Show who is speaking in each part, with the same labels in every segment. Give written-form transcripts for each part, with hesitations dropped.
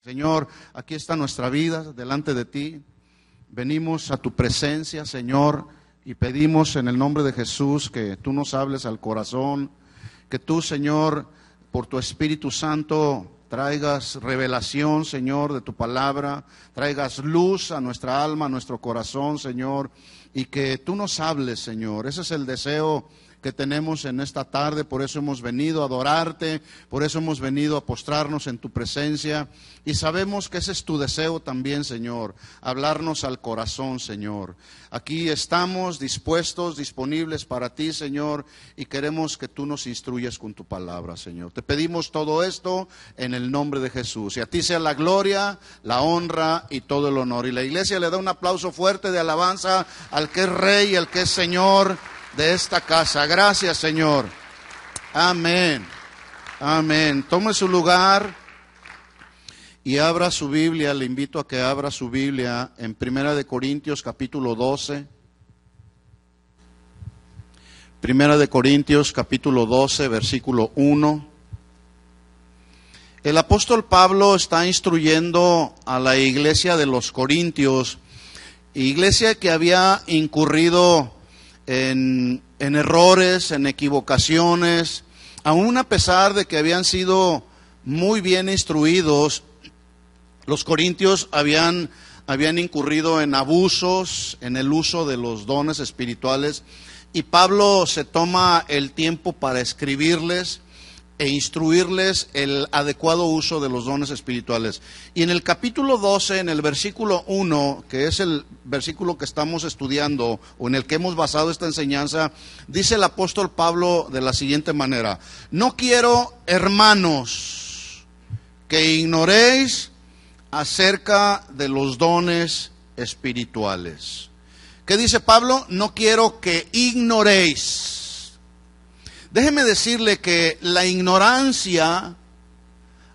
Speaker 1: Señor, aquí está nuestra vida delante de ti. Venimos a tu presencia, Señor, y pedimos en el nombre de Jesús que tú nos hables al corazón, que tú, Señor, por tu Espíritu Santo, traigas revelación, Señor, de tu palabra, traigas luz a nuestra alma, a nuestro corazón, Señor, y que tú nos hables, Señor. Ese es el deseo que tenemos en esta tarde, por eso hemos venido a adorarte, por eso hemos venido a postrarnos en tu presencia, y sabemos que ese es tu deseo también, Señor, hablarnos al corazón, Señor. Aquí estamos dispuestos, disponibles para ti, Señor, y queremos que tú nos instruyas con tu palabra, Señor. Te pedimos todo esto en el nombre de Jesús, y a ti sea la gloria, la honra y todo el honor. Y la iglesia le da un aplauso fuerte de alabanza al que es Rey y al que es Señor de esta casa. Gracias, Señor. Amén. Amén. Tome su lugar y abra su Biblia. Le invito a que abra su Biblia en 1 Corintios capítulo 12. 1 Corintios capítulo 12, versículo 1. El apóstol Pablo está instruyendo a la iglesia de los Corintios, iglesia que había incurrido en errores, en equivocaciones, aún a pesar de que habían sido muy bien instruidos. Los corintios habían incurrido en abusos, en el uso de los dones espirituales, y Pablo se toma el tiempo para escribirles e instruirles el adecuado uso de los dones espirituales. Y en el capítulo 12, en el versículo 1, que es el versículo que estamos estudiando, o en el que hemos basado esta enseñanza, dice el apóstol Pablo de la siguiente manera: no quiero, hermanos, que ignoréis acerca de los dones espirituales. ¿Qué dice Pablo? No quiero que ignoréis. Déjeme decirle que la ignorancia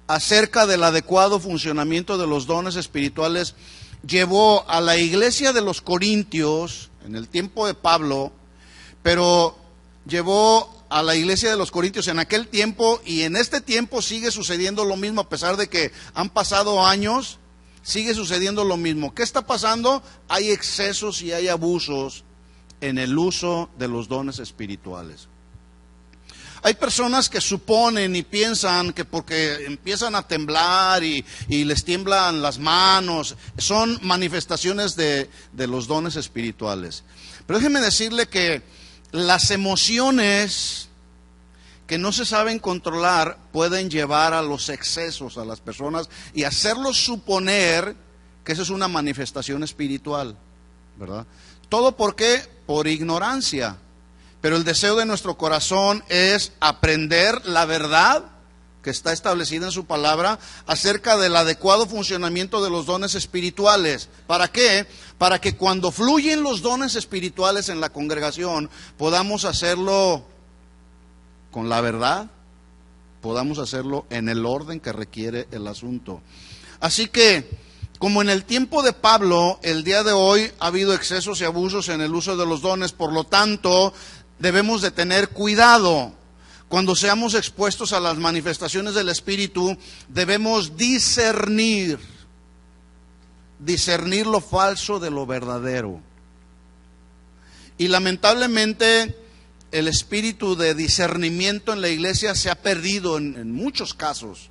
Speaker 1: acerca del adecuado funcionamiento de los dones espirituales llevó a la iglesia de los Corintios en el tiempo de Pablo, pero llevó a la iglesia de los Corintios en aquel tiempo, y en este tiempo sigue sucediendo lo mismo, a pesar de que han pasado años, sigue sucediendo lo mismo. ¿Qué está pasando? Hay excesos y hay abusos en el uso de los dones espirituales. Hay personas que suponen y piensan que porque empiezan a temblar y les tiemblan las manos, son manifestaciones de los dones espirituales. Pero déjeme decirle que las emociones que no se saben controlar pueden llevar a los excesos a las personas y hacerlos suponer que eso es una manifestación espiritual, ¿verdad? ¿Todo por qué? Por ignorancia. Pero el deseo de nuestro corazón es aprender la verdad que está establecida en su palabra acerca del adecuado funcionamiento de los dones espirituales. ¿Para qué? Para que cuando fluyen los dones espirituales en la congregación podamos hacerlo con la verdad, podamos hacerlo en el orden que requiere el asunto. Así que, como en el tiempo de Pablo, el día de hoy ha habido excesos y abusos en el uso de los dones, por lo tanto, debemos de tener cuidado. Cuando seamos expuestos a las manifestaciones del Espíritu, debemos discernir lo falso de lo verdadero. Y lamentablemente, el espíritu de discernimiento en la iglesia se ha perdido en muchos casos,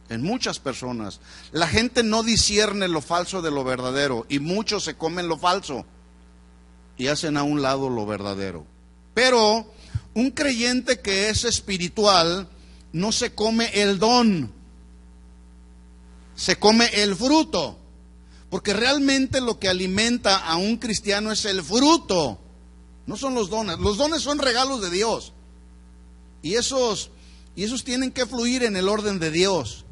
Speaker 1: en muchas personas. La gente no discierne lo falso de lo verdadero, y muchos se comen lo falso y hacen a un lado lo verdadero. Pero un creyente que es espiritual no se come el don, se come el fruto, porque realmente lo que alimenta a un cristiano es el fruto, no son los dones. Los dones son regalos de Dios, y esos tienen que fluir en el orden de Dios.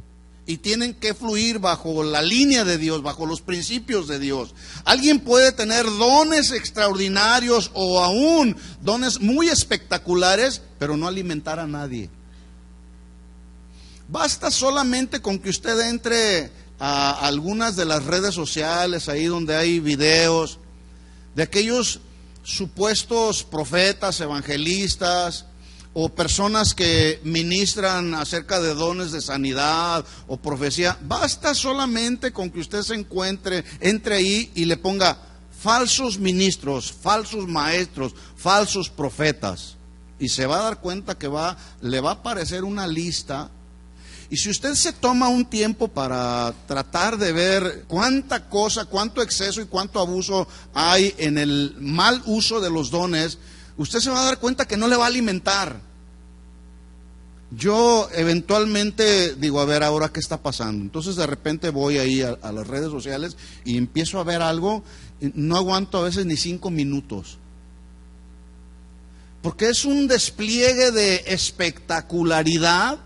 Speaker 1: Y tienen que fluir bajo la línea de Dios, bajo los principios de Dios. Alguien puede tener dones extraordinarios o aún dones muy espectaculares, pero no alimentar a nadie. Basta solamente con que usted entre a algunas de las redes sociales, ahí donde hay videos de aquellos supuestos profetas, evangelistas, o personas que ministran acerca de dones de sanidad o profecía, basta solamente con que usted se encuentre, entre ahí y le ponga falsos ministros, falsos maestros, falsos profetas, y se va a dar cuenta que le va a aparecer una lista. Y si usted se toma un tiempo para tratar de ver cuánta cosa, cuánto exceso y cuánto abuso hay en el mal uso de los dones, usted se va a dar cuenta que no le va a alimentar. Yo eventualmente digo, a ver, ahora qué está pasando. Entonces de repente voy ahí a las redes sociales y empiezo a ver algo, y no aguanto a veces ni 5 minutos. Porque es un despliegue de espectacularidad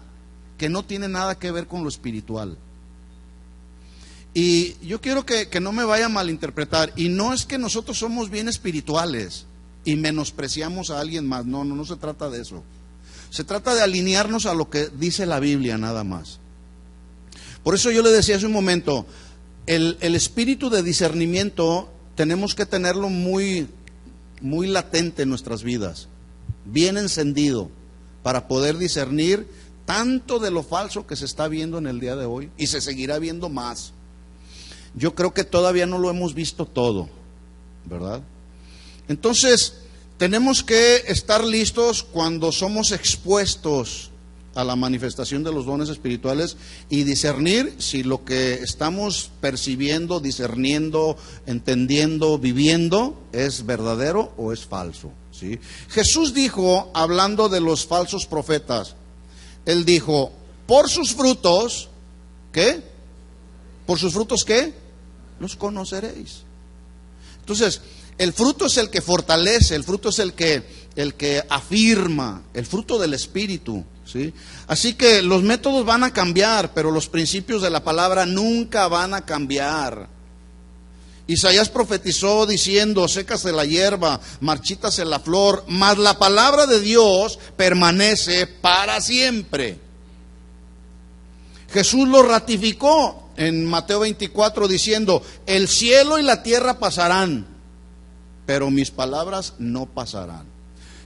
Speaker 1: que no tiene nada que ver con lo espiritual. Y yo quiero que no me vaya a malinterpretar. Y no es que nosotros somos bien espirituales y menospreciamos a alguien más. No se trata de eso. Se trata de alinearnos a lo que dice la Biblia, nada más. Por eso yo le decía hace un momento, el espíritu de discernimiento tenemos que tenerlo muy, muy latente en nuestras vidas, bien encendido, para poder discernir tanto de lo falso que se está viendo en el día de hoy, y se seguirá viendo más. Yo creo que todavía no lo hemos visto todo, ¿verdad? Entonces, tenemos que estar listos cuando somos expuestos a la manifestación de los dones espirituales y discernir si lo que estamos percibiendo, discerniendo, entendiendo, viviendo es verdadero o es falso, ¿sí? Jesús dijo, hablando de los falsos profetas, Él dijo, por sus frutos, ¿qué? ¿Por sus frutos qué? Los conoceréis. Entonces, el fruto es el que fortalece, el fruto es el que afirma, el fruto del Espíritu, ¿sí? Así que los métodos van a cambiar, pero los principios de la palabra nunca van a cambiar. Isaías profetizó diciendo, sécase la hierba, marchítase la flor, mas la palabra de Dios permanece para siempre. Jesús lo ratificó en Mateo 24 diciendo, el cielo y la tierra pasarán, pero mis palabras no pasarán.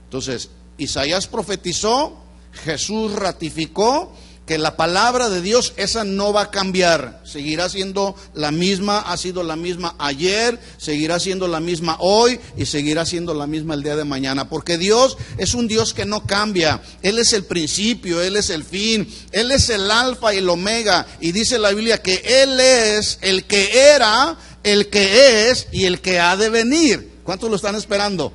Speaker 1: Entonces, Isaías profetizó, Jesús ratificó que la palabra de Dios, esa no va a cambiar, seguirá siendo la misma, ha sido la misma ayer, seguirá siendo la misma hoy y seguirá siendo la misma el día de mañana, porque Dios es un Dios que no cambia. Él es el principio, Él es el fin, Él es el alfa y el omega, y dice la Biblia que Él es el que era, el que es y el que ha de venir. ¿Cuántos lo están esperando?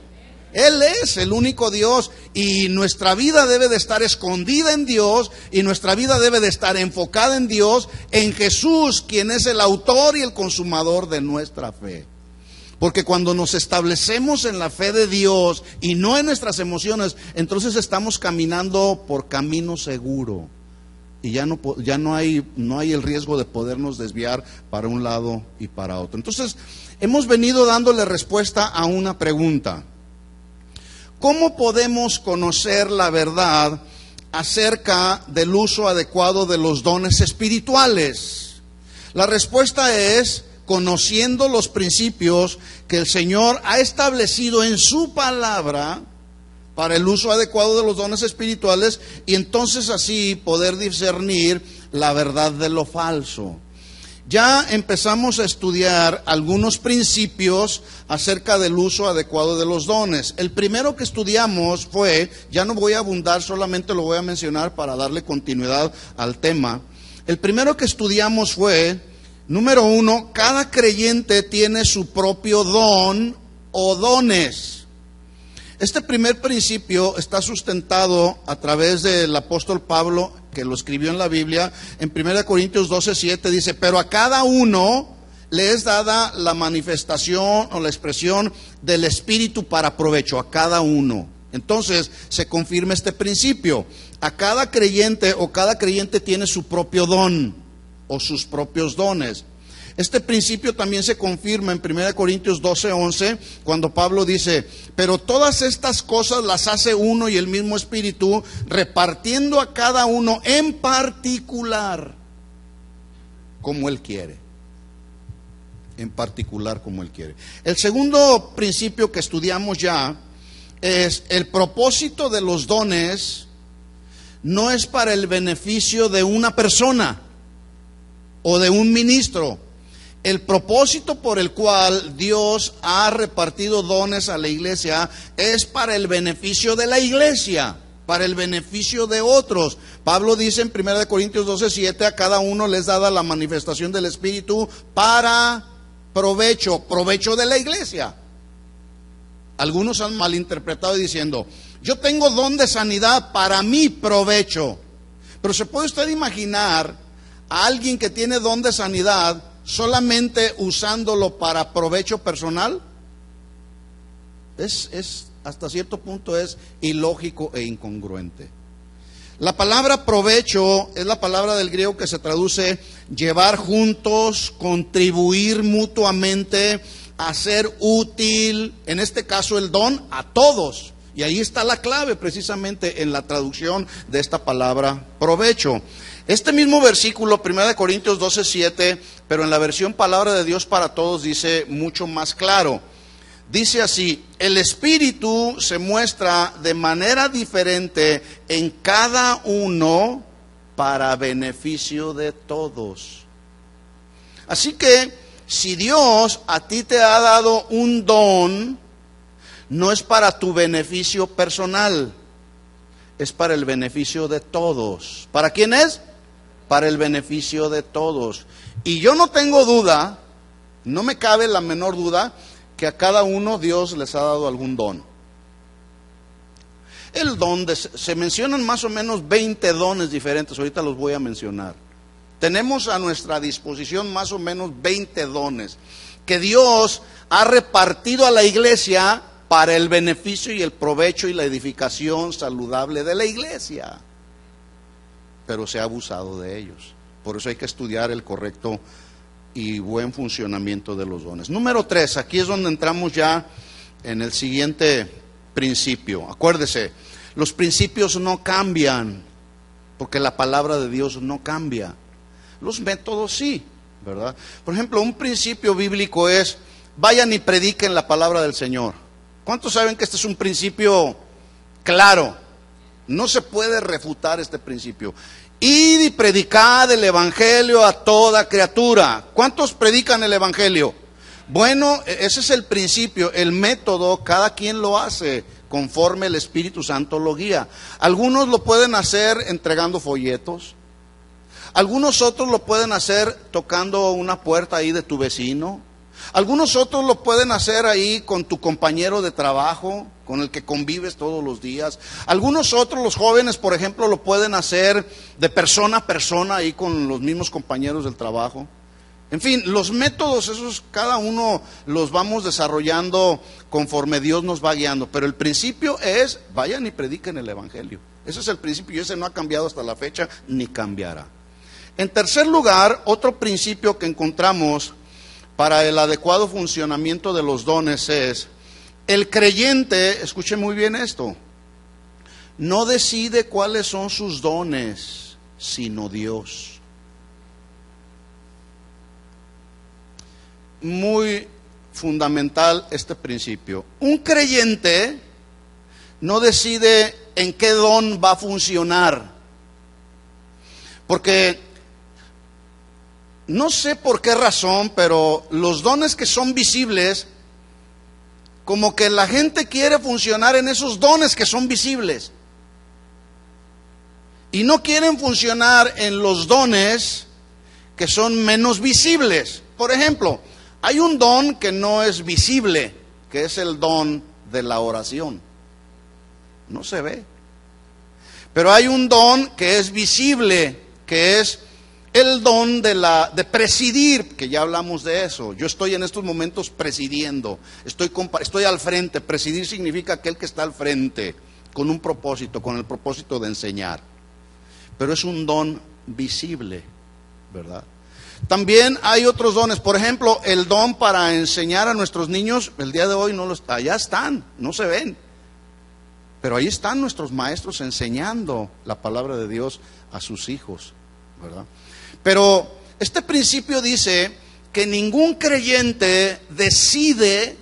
Speaker 1: Él es el único Dios, y nuestra vida debe de estar escondida en Dios, y nuestra vida debe de estar enfocada en Dios, en Jesús, quien es el autor y el consumador de nuestra fe. Porque cuando nos establecemos en la fe de Dios y no en nuestras emociones, entonces estamos caminando por camino seguro, y ya no hay el riesgo de podernos desviar para un lado y para otro. Entonces, hemos venido dándole respuesta a una pregunta: ¿cómo podemos conocer la verdad acerca del uso adecuado de los dones espirituales? La respuesta es conociendo los principios que el Señor ha establecido en su palabra para el uso adecuado de los dones espirituales, y entonces así poder discernir la verdad de lo falso. Ya empezamos a estudiar algunos principios acerca del uso adecuado de los dones. El primero que estudiamos fue, ya no voy a abundar, solamente lo voy a mencionar para darle continuidad al tema. El primero que estudiamos fue, número 1, cada creyente tiene su propio don o dones. Este primer principio está sustentado a través del apóstol Pablo, que lo escribió en la Biblia, en 1 Corintios 12:7 dice, pero a cada uno le es dada la manifestación o la expresión del Espíritu para provecho, a cada uno. Entonces se confirma este principio: a cada creyente o cada creyente tiene su propio don o sus propios dones. Este principio también se confirma en 1 Corintios 12:11, cuando Pablo dice, pero todas estas cosas las hace uno y el mismo Espíritu, repartiendo a cada uno en particular como Él quiere. En particular como Él quiere. El segundo principio que estudiamos ya es el propósito de los dones no es para el beneficio de una persona o de un ministro. El propósito por el cual Dios ha repartido dones a la iglesia es para el beneficio de la iglesia, para el beneficio de otros. Pablo dice en 1 Corintios 12:7, a cada uno les dada la manifestación del Espíritu para provecho de la iglesia. Algunos han malinterpretado diciendo, yo tengo don de sanidad para mi provecho. Pero ¿se puede usted imaginar a alguien que tiene don de sanidad solamente usándolo para provecho personal? Hasta cierto punto es ilógico e incongruente. La palabra provecho es la palabra del griego que se traduce llevar juntos, contribuir mutuamente, hacer útil, en este caso el don, a todos. Y ahí está la clave precisamente en la traducción de esta palabra provecho. Este mismo versículo, 1 Corintios 12:7, pero en la versión Palabra de Dios para Todos dice mucho más claro. Dice así, el Espíritu se muestra de manera diferente en cada uno para beneficio de todos. Así que si Dios a ti te ha dado un don, no es para tu beneficio personal, es para el beneficio de todos. ¿Para quién es? Para el beneficio de todos. Y yo no tengo duda, no me cabe la menor duda, que a cada uno Dios les ha dado algún don. El don, se mencionan más o menos 20 dones diferentes, ahorita los voy a mencionar. Tenemos a nuestra disposición más o menos 20 dones que Dios ha repartido a la iglesia para el beneficio y el provecho y la edificación saludable de la iglesia. Pero se ha abusado de ellos. Por eso hay que estudiar el correcto y buen funcionamiento de los dones. Número 3, aquí es donde entramos ya en el siguiente principio. Acuérdese, los principios no cambian, porque la palabra de Dios no cambia. Los métodos sí, ¿verdad? Por ejemplo, un principio bíblico es, vayan y prediquen la palabra del Señor. ¿Cuántos saben que este es un principio claro? No se puede refutar este principio. Id y predicad el evangelio a toda criatura. ¿Cuántos predican el evangelio? Bueno, ese es el principio. El método, cada quien lo hace conforme el Espíritu Santo lo guía. Algunos lo pueden hacer entregando folletos. Algunos otros lo pueden hacer tocando una puerta ahí de tu vecino. Algunos otros lo pueden hacer ahí con tu compañero de trabajo, con el que convives todos los días. Algunos otros, los jóvenes, por ejemplo, lo pueden hacer de persona a persona ahí con los mismos compañeros del trabajo. En fin, los métodos, esos cada uno los vamos desarrollando conforme Dios nos va guiando. Pero el principio es, vayan y prediquen el evangelio. Ese es el principio y ese no ha cambiado hasta la fecha, ni cambiará. En tercer lugar, otro principio que encontramos para el adecuado funcionamiento de los dones es, el creyente, escuche muy bien esto, no decide cuáles son sus dones, sino Dios. Muy fundamental este principio. Un creyente no decide en qué don va a funcionar, porque no sé por qué razón, pero los dones que son visibles, como que la gente quiere funcionar en esos dones que son visibles. Y no quieren funcionar en los dones que son menos visibles. Por ejemplo, hay un don que no es visible, que es el don de la oración. No se ve. Pero hay un don que es visible, que es el don de presidir, que ya hablamos de eso. Yo estoy en estos momentos presidiendo, estoy al frente. Presidir significa aquel que está al frente, con un propósito, con el propósito de enseñar. Pero es un don visible, ¿verdad? También hay otros dones, por ejemplo, el don para enseñar a nuestros niños, el día de hoy allá están, no se ven. Pero ahí están nuestros maestros enseñando la palabra de Dios a sus hijos, ¿verdad? Pero este principio dice que ningún creyente decide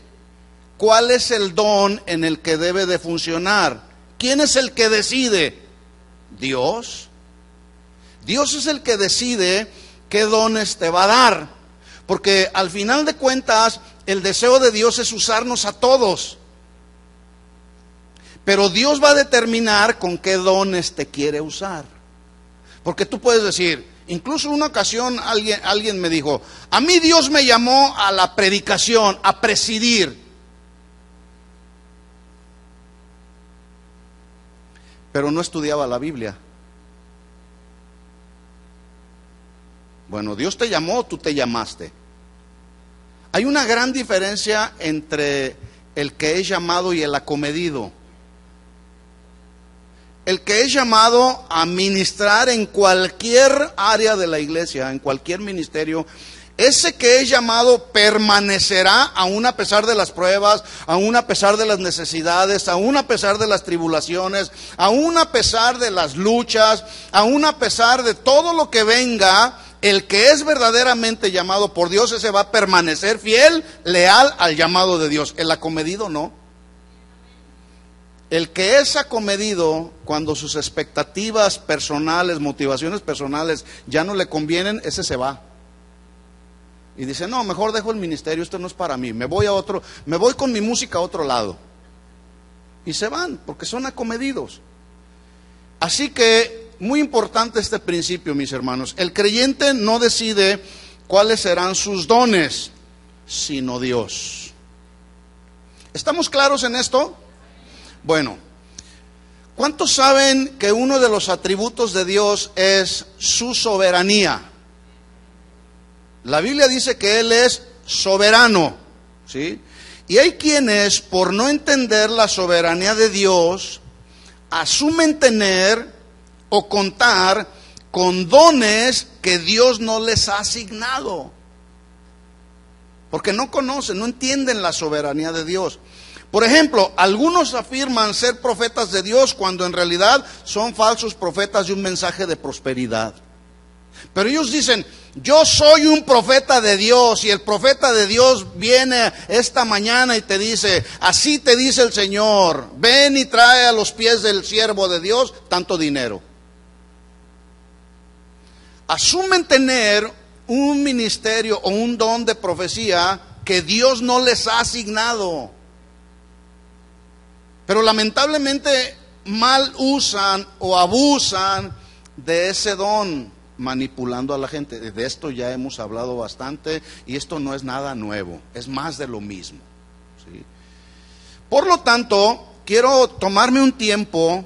Speaker 1: cuál es el don en el que debe de funcionar. ¿Quién es el que decide? Dios. Dios es el que decide qué dones te va a dar. Porque al final de cuentas, el deseo de Dios es usarnos a todos. Pero Dios va a determinar con qué dones te quiere usar. Porque tú puedes decir, incluso en una ocasión alguien me dijo, a mí Dios me llamó a la predicación, a presidir. Pero no estudiaba la Biblia. Bueno, Dios te llamó, tú te llamaste. Hay una gran diferencia entre el que es llamado y el acomedido. El que es llamado a ministrar en cualquier área de la iglesia, en cualquier ministerio, ese que es llamado permanecerá aún a pesar de las pruebas, aún a pesar de las necesidades, aún a pesar de las tribulaciones, aún a pesar de las luchas, aún a pesar de todo lo que venga. El que es verdaderamente llamado por Dios, ese va a permanecer fiel, leal al llamado de Dios. El acomedido no. El que es acomedido, cuando sus expectativas personales, motivaciones personales ya no le convienen, ese se va. Y dice, no, mejor dejo el ministerio, esto no es para mí, me voy con mi música a otro lado. Y se van, porque son acomedidos. Así que, muy importante este principio, mis hermanos. El creyente no decide cuáles serán sus dones, sino Dios. ¿Estamos claros en esto? Bueno, ¿cuántos saben que uno de los atributos de Dios es su soberanía? La Biblia dice que Él es soberano, ¿sí? Y hay quienes, por no entender la soberanía de Dios, asumen tener o contar con dones que Dios no les ha asignado. Porque no conocen, no entienden la soberanía de Dios. Por ejemplo, algunos afirman ser profetas de Dios cuando en realidad son falsos profetas de un mensaje de prosperidad. Pero ellos dicen, yo soy un profeta de Dios, y el profeta de Dios viene esta mañana y te dice, así te dice el Señor, ven y trae a los pies del siervo de Dios tanto dinero. Asumen tener un ministerio o un don de profecía que Dios no les ha asignado. Pero lamentablemente mal usan o abusan de ese don, manipulando a la gente. De esto ya hemos hablado bastante y esto no es nada nuevo, es más de lo mismo, ¿sí? Por lo tanto, quiero tomarme un tiempo,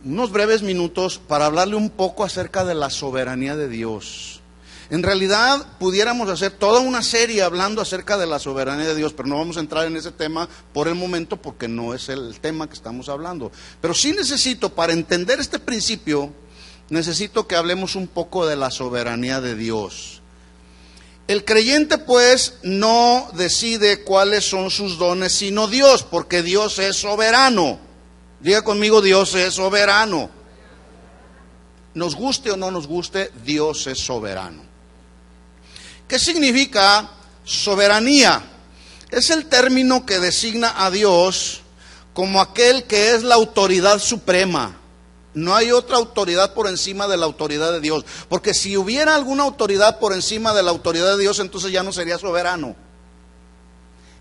Speaker 1: unos breves minutos, para hablarle un poco acerca de la soberanía de Dios. En realidad pudiéramos hacer toda una serie hablando acerca de la soberanía de Dios, pero no vamos a entrar en ese tema por el momento porque no es el tema que estamos hablando. Pero sí necesito, para entender este principio, necesito que hablemos un poco de la soberanía de Dios. El creyente pues no decide cuáles son sus dones sino Dios, porque Dios es soberano. Diga conmigo, Dios es soberano. Nos guste o no nos guste, Dios es soberano. ¿Qué significa soberanía? Es el término que designa a Dios como aquel que es la autoridad suprema. No hay otra autoridad por encima de la autoridad de Dios. Porque si hubiera alguna autoridad por encima de la autoridad de Dios, entonces ya no sería soberano.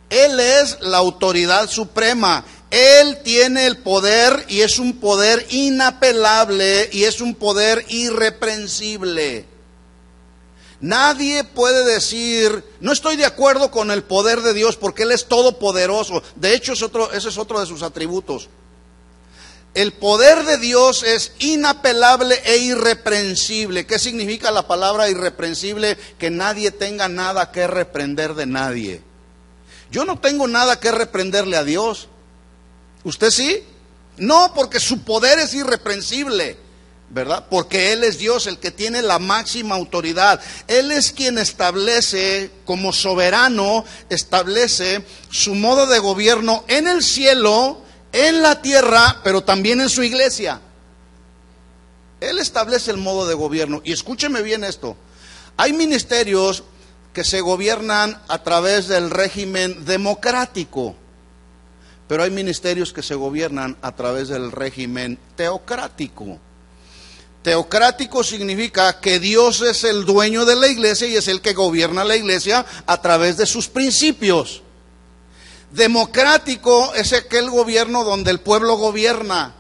Speaker 1: Él es la autoridad suprema. Él tiene el poder y es un poder inapelable y es un poder irreprensible. Nadie puede decir, no estoy de acuerdo con el poder de Dios porque Él es todopoderoso. De hecho, ese es otro de sus atributos. El poder de Dios es inapelable e irreprensible. ¿Qué significa la palabra irreprensible? Que nadie tenga nada que reprender de nadie. Yo no tengo nada que reprenderle a Dios. ¿Usted sí? No, porque su poder es irreprensible, ¿verdad? Porque Él es Dios, el que tiene la máxima autoridad. Él es quien establece, como soberano, establece su modo de gobierno en el cielo, en la tierra, pero también en su iglesia. Él establece el modo de gobierno. Y escúcheme bien esto. Hay ministerios que se gobiernan a través del régimen democrático. pero hay ministerios que se gobiernan a través del régimen teocrático. Teocrático significa que Dios es el dueño de la iglesia y es el que gobierna la iglesia a través de sus principios. Democrático es aquel gobierno donde el pueblo gobierna,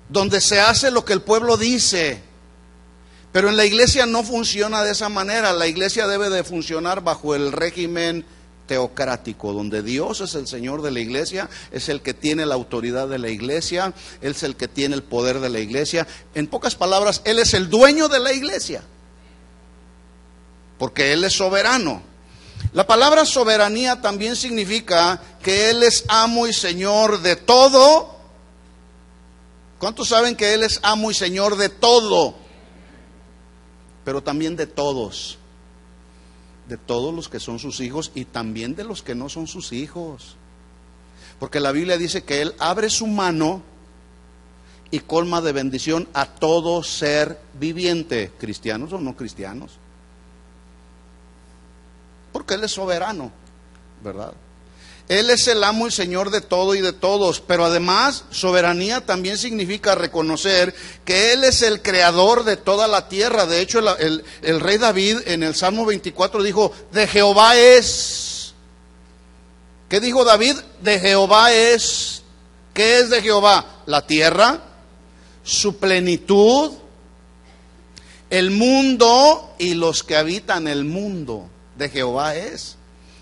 Speaker 1: donde se hace lo que el pueblo dice. Pero en la iglesia no funciona de esa manera. La iglesia debe de funcionar bajo el régimen teocrático, donde Dios es el Señor de la iglesia, es el que tiene la autoridad de la iglesia, Él es el que tiene el poder de la iglesia. En pocas palabras, Él es el dueño de la iglesia, porque Él es soberano. La palabra soberanía también significa que Él es amo y Señor de todo. ¿Cuántos saben que Él es amo y Señor de todo? Pero también de todos. De todos los que son sus hijos y también de los que no son sus hijos. Porque la Biblia dice que Él abre su mano y colma de bendición a todo ser viviente, cristianos o no cristianos. Porque Él es soberano, ¿verdad? Él es el amo y Señor de todo y de todos, pero además soberanía también significa reconocer que Él es el creador de toda la tierra. De hecho, el rey David en el Salmo 24 dijo, de Jehová es. ¿Qué dijo David? De Jehová es. ¿Qué es de Jehová? La tierra, su plenitud, el mundo y los que habitan el mundo. De Jehová es.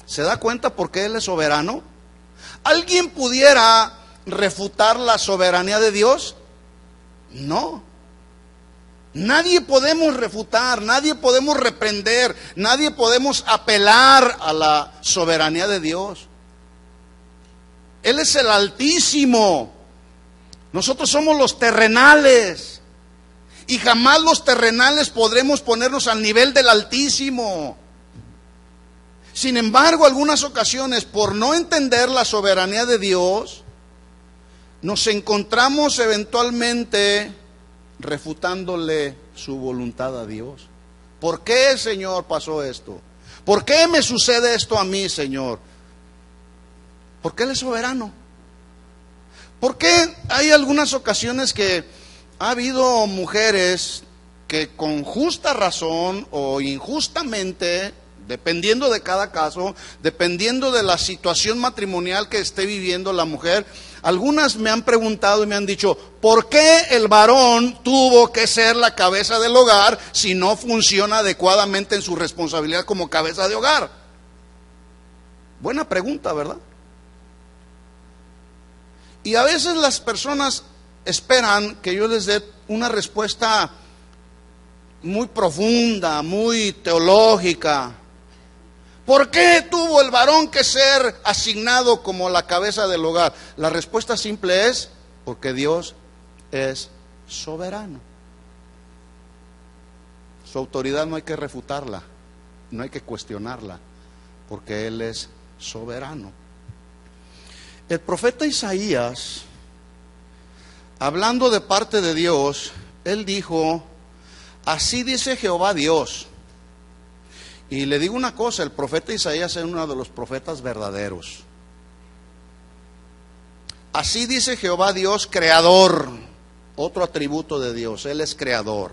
Speaker 1: ¿Se da cuenta por qué Él es soberano? ¿Alguien pudiera refutar la soberanía de Dios? No. Nadie podemos refutar, nadie podemos reprender, nadie podemos apelar a la soberanía de Dios. Él es el Altísimo. Nosotros somos los terrenales. Y jamás los terrenales podremos ponernos al nivel del Altísimo. Sin embargo, algunas ocasiones, por no entender la soberanía de Dios, nos encontramos eventualmente refutándole su voluntad a Dios. ¿Por qué, Señor, pasó esto? ¿Por qué me sucede esto a mí, Señor? Porque Él es soberano. ¿Por qué hay algunas ocasiones que ha habido mujeres que con justa razón o injustamente, dependiendo de cada caso, dependiendo de la situación matrimonial que esté viviendo la mujer, algunas me han preguntado y me han dicho, ¿por qué el varón tuvo que ser la cabeza del hogar si no funciona adecuadamente en su responsabilidad como cabeza de hogar? Buena pregunta, ¿verdad? Y a veces las personas esperan que yo les dé una respuesta muy profunda, muy teológica. ¿Por qué tuvo el varón que ser asignado como la cabeza del hogar? La respuesta simple es, porque Dios es soberano. Su autoridad no hay que refutarla, no hay que cuestionarla, porque Él es soberano. El profeta Isaías, hablando de parte de Dios, él dijo, así dice Jehová Dios. Y le digo una cosa, el profeta Isaías es uno de los profetas verdaderos. Así dice Jehová Dios, creador, otro atributo de Dios, Él es creador.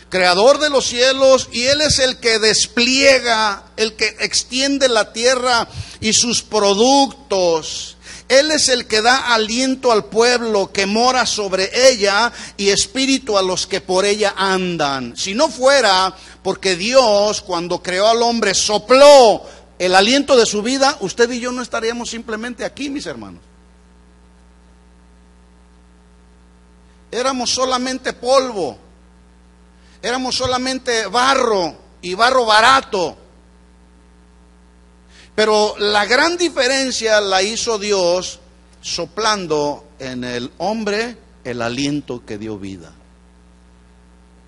Speaker 1: Creador de los cielos, y Él es el que despliega, el que extiende la tierra y sus productos. Él es el que da aliento al pueblo que mora sobre ella y espíritu a los que por ella andan. Si no fuera porque Dios, cuando creó al hombre, sopló el aliento de su vida, usted y yo no estaríamos simplemente aquí, mis hermanos. Éramos solamente polvo, éramos solamente barro y barro barato. Pero la gran diferencia la hizo Dios soplando en el hombre el aliento que dio vida.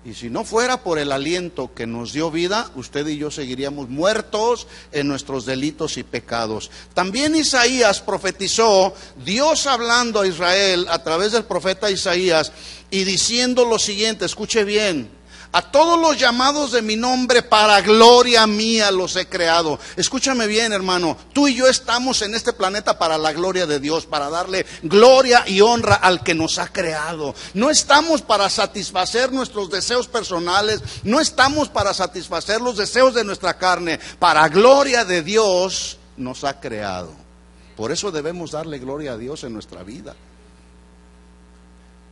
Speaker 1: Y si no fuera por el aliento que nos dio vida, usted y yo seguiríamos muertos en nuestros delitos y pecados. También Isaías profetizó, Dios hablando a Israel a través del profeta Isaías y diciendo lo siguiente, escuche bien, A todos los llamados de mi nombre, para gloria mía los he creado. Escúchame bien, hermano. Tú y yo estamos en este planeta para la gloria de Dios, para darle gloria y honra al que nos ha creado. No estamos para satisfacer nuestros deseos personales. No estamos para satisfacer los deseos de nuestra carne. Para gloria de Dios nos ha creado. Por eso debemos darle gloria a Dios en nuestra vida.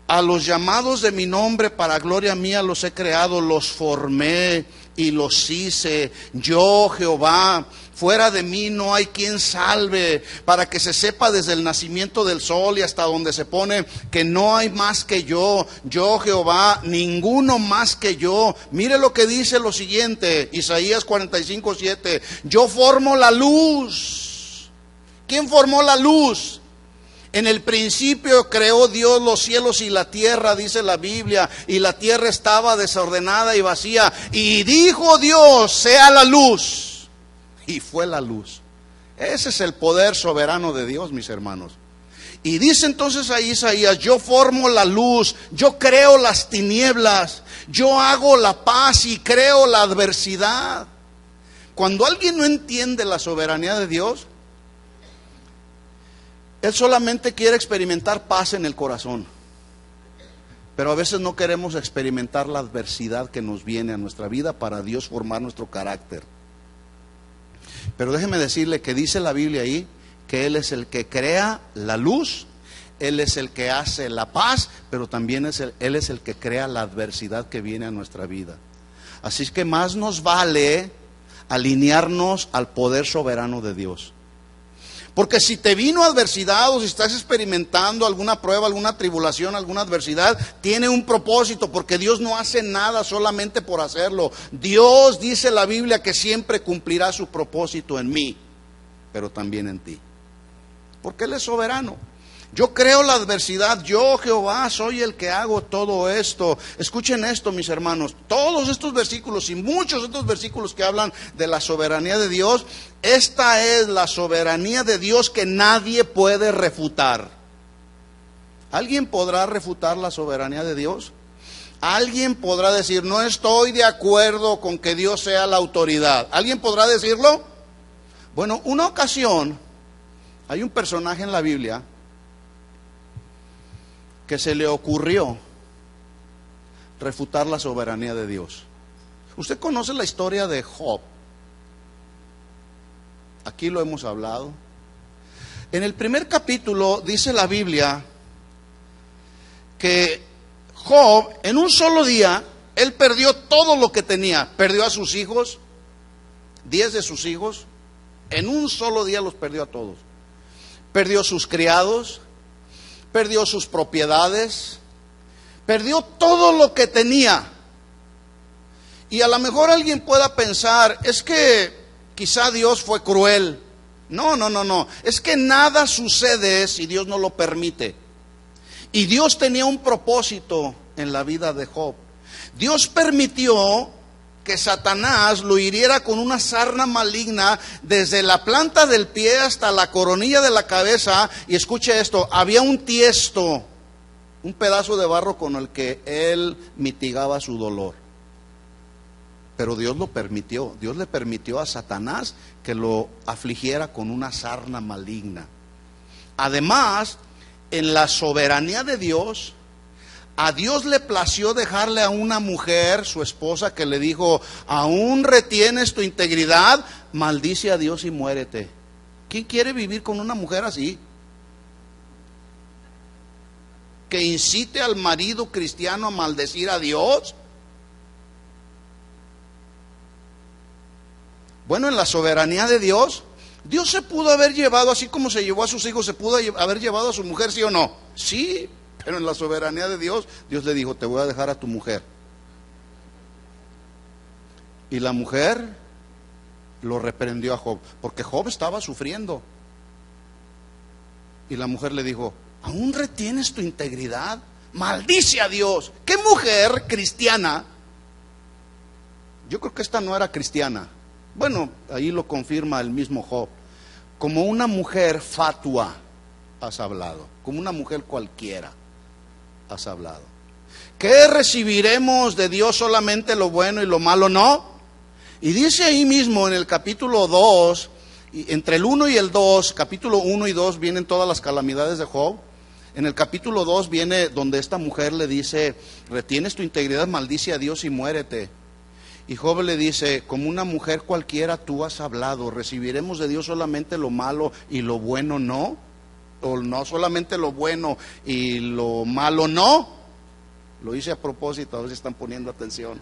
Speaker 1: A los llamados de mi nombre, para gloria mía los he creado, los formé y los hice. Yo, Jehová, fuera de mí no hay quien salve, para que se sepa desde el nacimiento del sol y hasta donde se pone que no hay más que yo. Yo, Jehová, ninguno más que yo. Mire lo que dice lo siguiente, Isaías 45:7. Yo formo la luz. ¿Quién formó la luz? En el principio creó Dios los cielos y la tierra, dice la Biblia, y la tierra estaba desordenada y vacía. Y dijo Dios, sea la luz. Y fue la luz. Ese es el poder soberano de Dios, mis hermanos. Y dice entonces ahí Isaías, yo formo la luz, yo creo las tinieblas, yo hago la paz y creo la adversidad. Cuando alguien no entiende la soberanía de Dios, él solamente quiere experimentar paz en el corazón, pero a veces no queremos experimentar la adversidad que nos viene a nuestra vida para Dios formar nuestro carácter. Pero déjeme decirle que dice la Biblia ahí que Él es el que crea la luz, Él es el que hace la paz, pero también Él es el que crea la adversidad que viene a nuestra vida. Así es que más nos vale alinearnos al poder soberano de Dios. Porque si te vino adversidad o si estás experimentando alguna prueba, alguna tribulación, alguna adversidad, tiene un propósito, porque Dios no hace nada solamente por hacerlo. Dios, dice la Biblia, que siempre cumplirá su propósito en mí, pero también en ti. Porque Él es soberano. Yo creo la adversidad, yo Jehová soy el que hago todo esto. Escuchen esto, mis hermanos, todos estos versículos y muchos otros versículos que hablan de la soberanía de Dios, esta es la soberanía de Dios que nadie puede refutar. ¿Alguien podrá refutar la soberanía de Dios? ¿Alguien podrá decir, no estoy de acuerdo con que Dios sea la autoridad? ¿Alguien podrá decirlo? Bueno, una ocasión, hay un personaje en la Biblia que se le ocurrió refutar la soberanía de Dios. Usted conoce la historia de Job. Aquí lo hemos hablado. En el primer capítulo dice la Biblia que Job, en un solo día, él perdió todo lo que tenía. Perdió a sus hijos, 10 de sus hijos, en un solo día los perdió a todos. Perdió sus criados, perdió sus propiedades, perdió todo lo que tenía. Y a lo mejor alguien pueda pensar, es que quizá Dios fue cruel. No, es que nada sucede si Dios no lo permite. Y Dios tenía un propósito en la vida de Job. Dios permitió que Satanás lo hiriera con una sarna maligna desde la planta del pie hasta la coronilla de la cabeza. Y escuche esto, había un tiesto, un pedazo de barro con el que él mitigaba su dolor. Pero Dios lo permitió. Dios le permitió a Satanás que lo afligiera con una sarna maligna. Además, en la soberanía de Dios, a Dios le plació dejarle a una mujer, su esposa, que le dijo, aún retienes tu integridad, maldice a Dios y muérete. ¿Quién quiere vivir con una mujer así? Que incite al marido cristiano a maldecir a Dios. Bueno, en la soberanía de Dios, Dios se pudo haber llevado, así como se llevó a sus hijos, se pudo haber llevado a su mujer, ¿sí o no? Sí, pero en la soberanía de Dios, Dios le dijo, te voy a dejar a tu mujer. Y la mujer lo reprendió a Job, porque Job estaba sufriendo. Y la mujer le dijo, ¿aún retienes tu integridad? Maldice a Dios. ¿Qué mujer cristiana? Yo creo que esta no era cristiana. Bueno, ahí lo confirma el mismo Job. Como una mujer fatua has hablado, como una mujer cualquiera has hablado. ¿Qué recibiremos de Dios solamente lo bueno y lo malo no? Y dice ahí mismo en el capítulo 2, entre el 1 y el 2, capítulo 1 y 2 vienen todas las calamidades de Job. En el capítulo 2 viene donde esta mujer le dice, retienes tu integridad, maldice a Dios y muérete. Y Job le dice, como una mujer cualquiera tú has hablado, recibiremos de Dios solamente lo malo y lo bueno no, o no solamente lo bueno y lo malo no. Lo hice a propósito, a ver si están poniendo atención.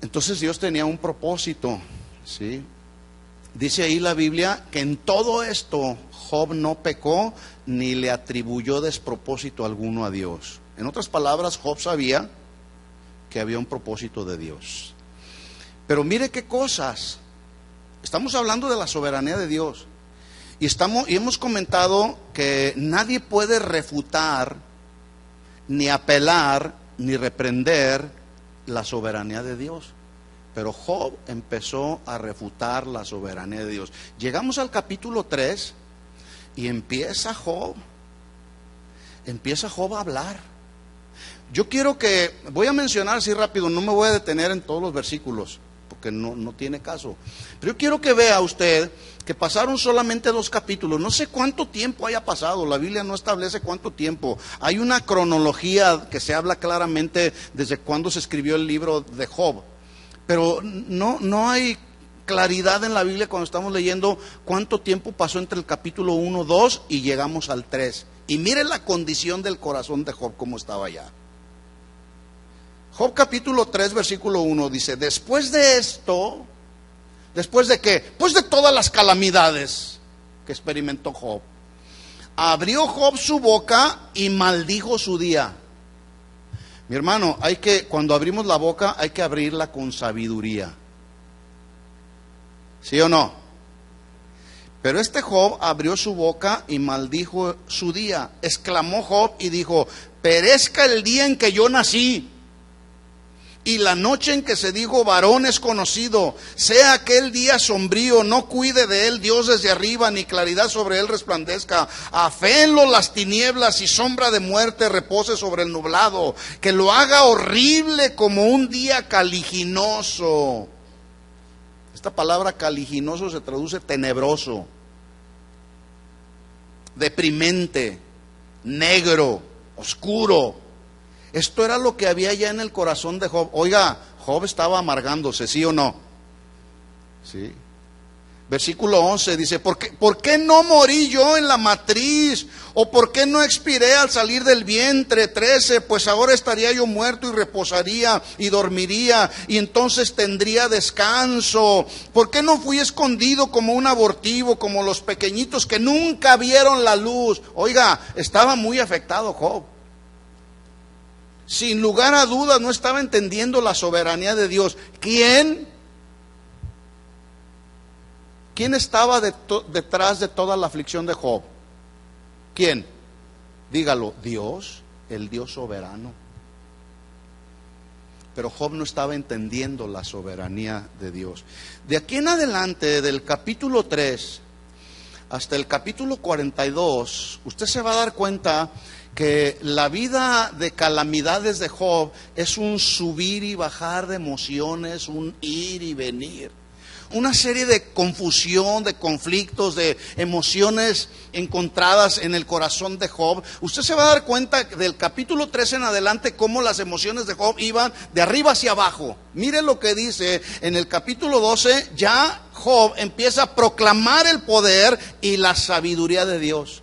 Speaker 1: Entonces Dios tenía un propósito, ¿sí? Dice ahí la Biblia que en todo esto Job no pecó ni le atribuyó despropósito alguno a Dios. En otras palabras, Job sabía que había un propósito de Dios. Pero mire qué cosas. Estamos hablando de la soberanía de Dios. Y hemos comentado que nadie puede refutar, ni apelar, ni reprender la soberanía de Dios. Pero Job empezó a refutar la soberanía de Dios. Llegamos al capítulo 3 y empieza Job a hablar. Yo quiero voy a mencionar así rápido, no me voy a detener en todos los versículos, porque no tiene caso. Pero yo quiero que vea usted que pasaron solamente 2 capítulos. No sé cuánto tiempo haya pasado, la Biblia no establece cuánto tiempo. Hay una cronología que se habla claramente desde cuándo se escribió el libro de Job. Pero no hay claridad en la Biblia cuando estamos leyendo cuánto tiempo pasó entre el capítulo 1, 2 y llegamos al 3. Y mire la condición del corazón de Job, cómo estaba ya. Job capítulo 3, versículo 1 dice, después de esto, ¿después de qué? Pues de todas las calamidades que experimentó Job. Abrió Job su boca y maldijo su día. Mi hermano, cuando abrimos la boca, hay que abrirla con sabiduría. ¿Sí o no? Pero este Job abrió su boca y maldijo su día. Exclamó Job y dijo, perezca el día en que yo nací, y la noche en que se dijo varón es conocido. Sea aquel día sombrío, no cuide de él Dios desde arriba, ni claridad sobre él resplandezca. Aféenlo las tinieblas y sombra de muerte repose sobre el nublado. Que lo haga horrible como un día caliginoso. Esta palabra caliginoso se traduce tenebroso, deprimente, negro, oscuro. Esto era lo que había ya en el corazón de Job. Oiga, Job estaba amargándose, ¿sí o no? Sí. Versículo 11 dice, ¿por qué no morí yo en la matriz? ¿O por qué no expiré al salir del vientre? 13, pues ahora estaría yo muerto y reposaría y dormiría y entonces tendría descanso. ¿Por qué no fui escondido como un abortivo, como los pequeñitos que nunca vieron la luz? Oiga, estaba muy afectado Job. Sin lugar a dudas no estaba entendiendo la soberanía de Dios. ¿Quién estaba detrás de toda la aflicción de Job? ¿Quién? Dígalo, Dios, el Dios soberano. Pero Job no estaba entendiendo la soberanía de Dios. De aquí en adelante, del capítulo 3 hasta el capítulo 42, usted se va a dar cuenta que la vida de calamidades de Job es un subir y bajar de emociones, un ir y venir. Una serie de confusión, de conflictos, de emociones encontradas en el corazón de Job. Usted se va a dar cuenta del capítulo 3 en adelante cómo las emociones de Job iban de arriba hacia abajo. Mire lo que dice en el capítulo 12, ya Job empieza a proclamar el poder y la sabiduría de Dios.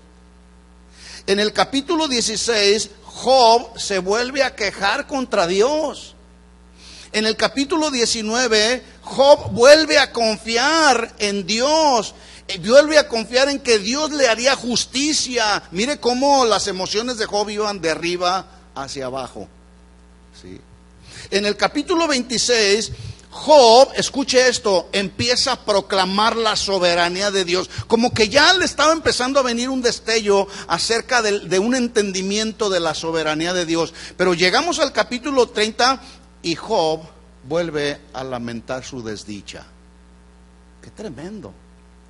Speaker 1: En el capítulo 16, Job se vuelve a quejar contra Dios. En el capítulo 19, Job vuelve a confiar en Dios, vuelve a confiar en que Dios le haría justicia. Mire cómo las emociones de Job iban de arriba hacia abajo. ¿Sí? En el capítulo 26, Job, escuche esto, empieza a proclamar la soberanía de Dios. Como que ya le estaba empezando a venir un destello acerca de un entendimiento de la soberanía de Dios. Pero llegamos al capítulo 30 y Job vuelve a lamentar su desdicha. Qué tremendo.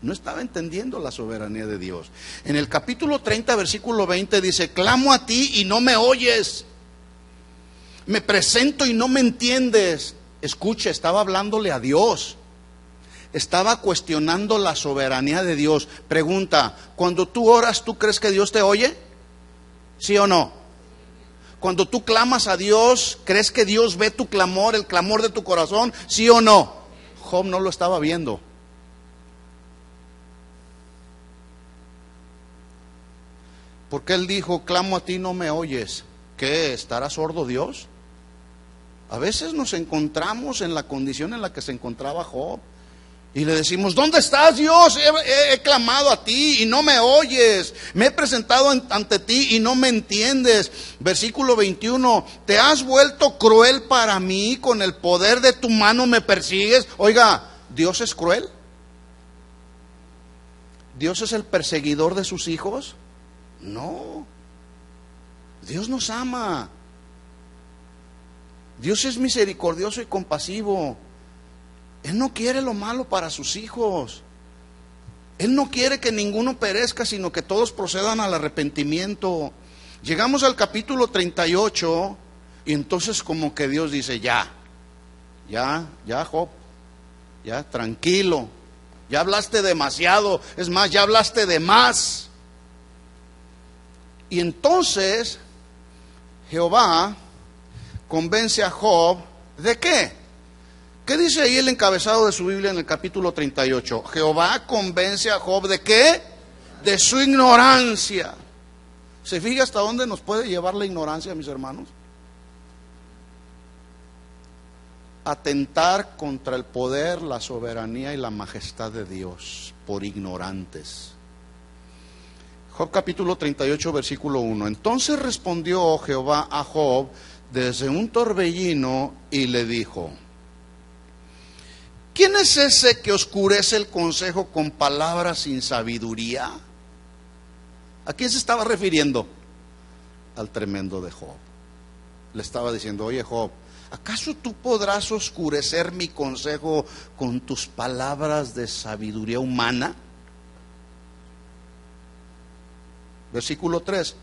Speaker 1: No estaba entendiendo la soberanía de Dios. En el capítulo 30, versículo 20 dice: clamo a ti y no me oyes. Me presento y no me entiendes. Escuche, estaba hablándole a Dios. Estaba cuestionando la soberanía de Dios. Pregunta: cuando tú oras, ¿tú crees que Dios te oye? ¿Sí o no? Cuando tú clamas a Dios, ¿crees que Dios ve tu clamor, el clamor de tu corazón? ¿Sí o no? Job no lo estaba viendo. Porque él dijo: clamo a ti, no me oyes. ¿Qué? ¿Estará sordo Dios? A veces nos encontramos en la condición en la que se encontraba Job y le decimos: ¿dónde estás, Dios? He clamado a ti y no me oyes. Me he presentado ante ti y no me entiendes. Versículo 21: te has vuelto cruel para mí, con el poder de tu mano me persigues. Oiga, ¿Dios es cruel? ¿Dios es el perseguidor de sus hijos? No. Dios nos ama. Dios es misericordioso y compasivo. Él no quiere lo malo para sus hijos. Él no quiere que ninguno perezca, sino que todos procedan al arrepentimiento. Llegamos al capítulo 38 y entonces como que Dios dice: ya Job, ya tranquilo, ya hablaste demasiado, es más, ya hablaste de más. Y entonces Jehová convence a Job ¿de qué? ¿Qué dice ahí el encabezado de su Biblia en el capítulo 38? Jehová convence a Job ¿de qué? De su ignorancia. ¿Se fija hasta dónde nos puede llevar la ignorancia, mis hermanos? Atentar contra el poder, la soberanía y la majestad de Dios por ignorantes. Job capítulo 38, versículo 1. Entonces respondió Jehová a Job desde un torbellino y le dijo: ¿quién es ese que oscurece el consejo con palabras sin sabiduría? ¿A quién se estaba refiriendo? Al tremendo de Job. Le estaba diciendo: oye Job, ¿acaso tú podrás oscurecer mi consejo con tus palabras de sabiduría humana? Versículo 3.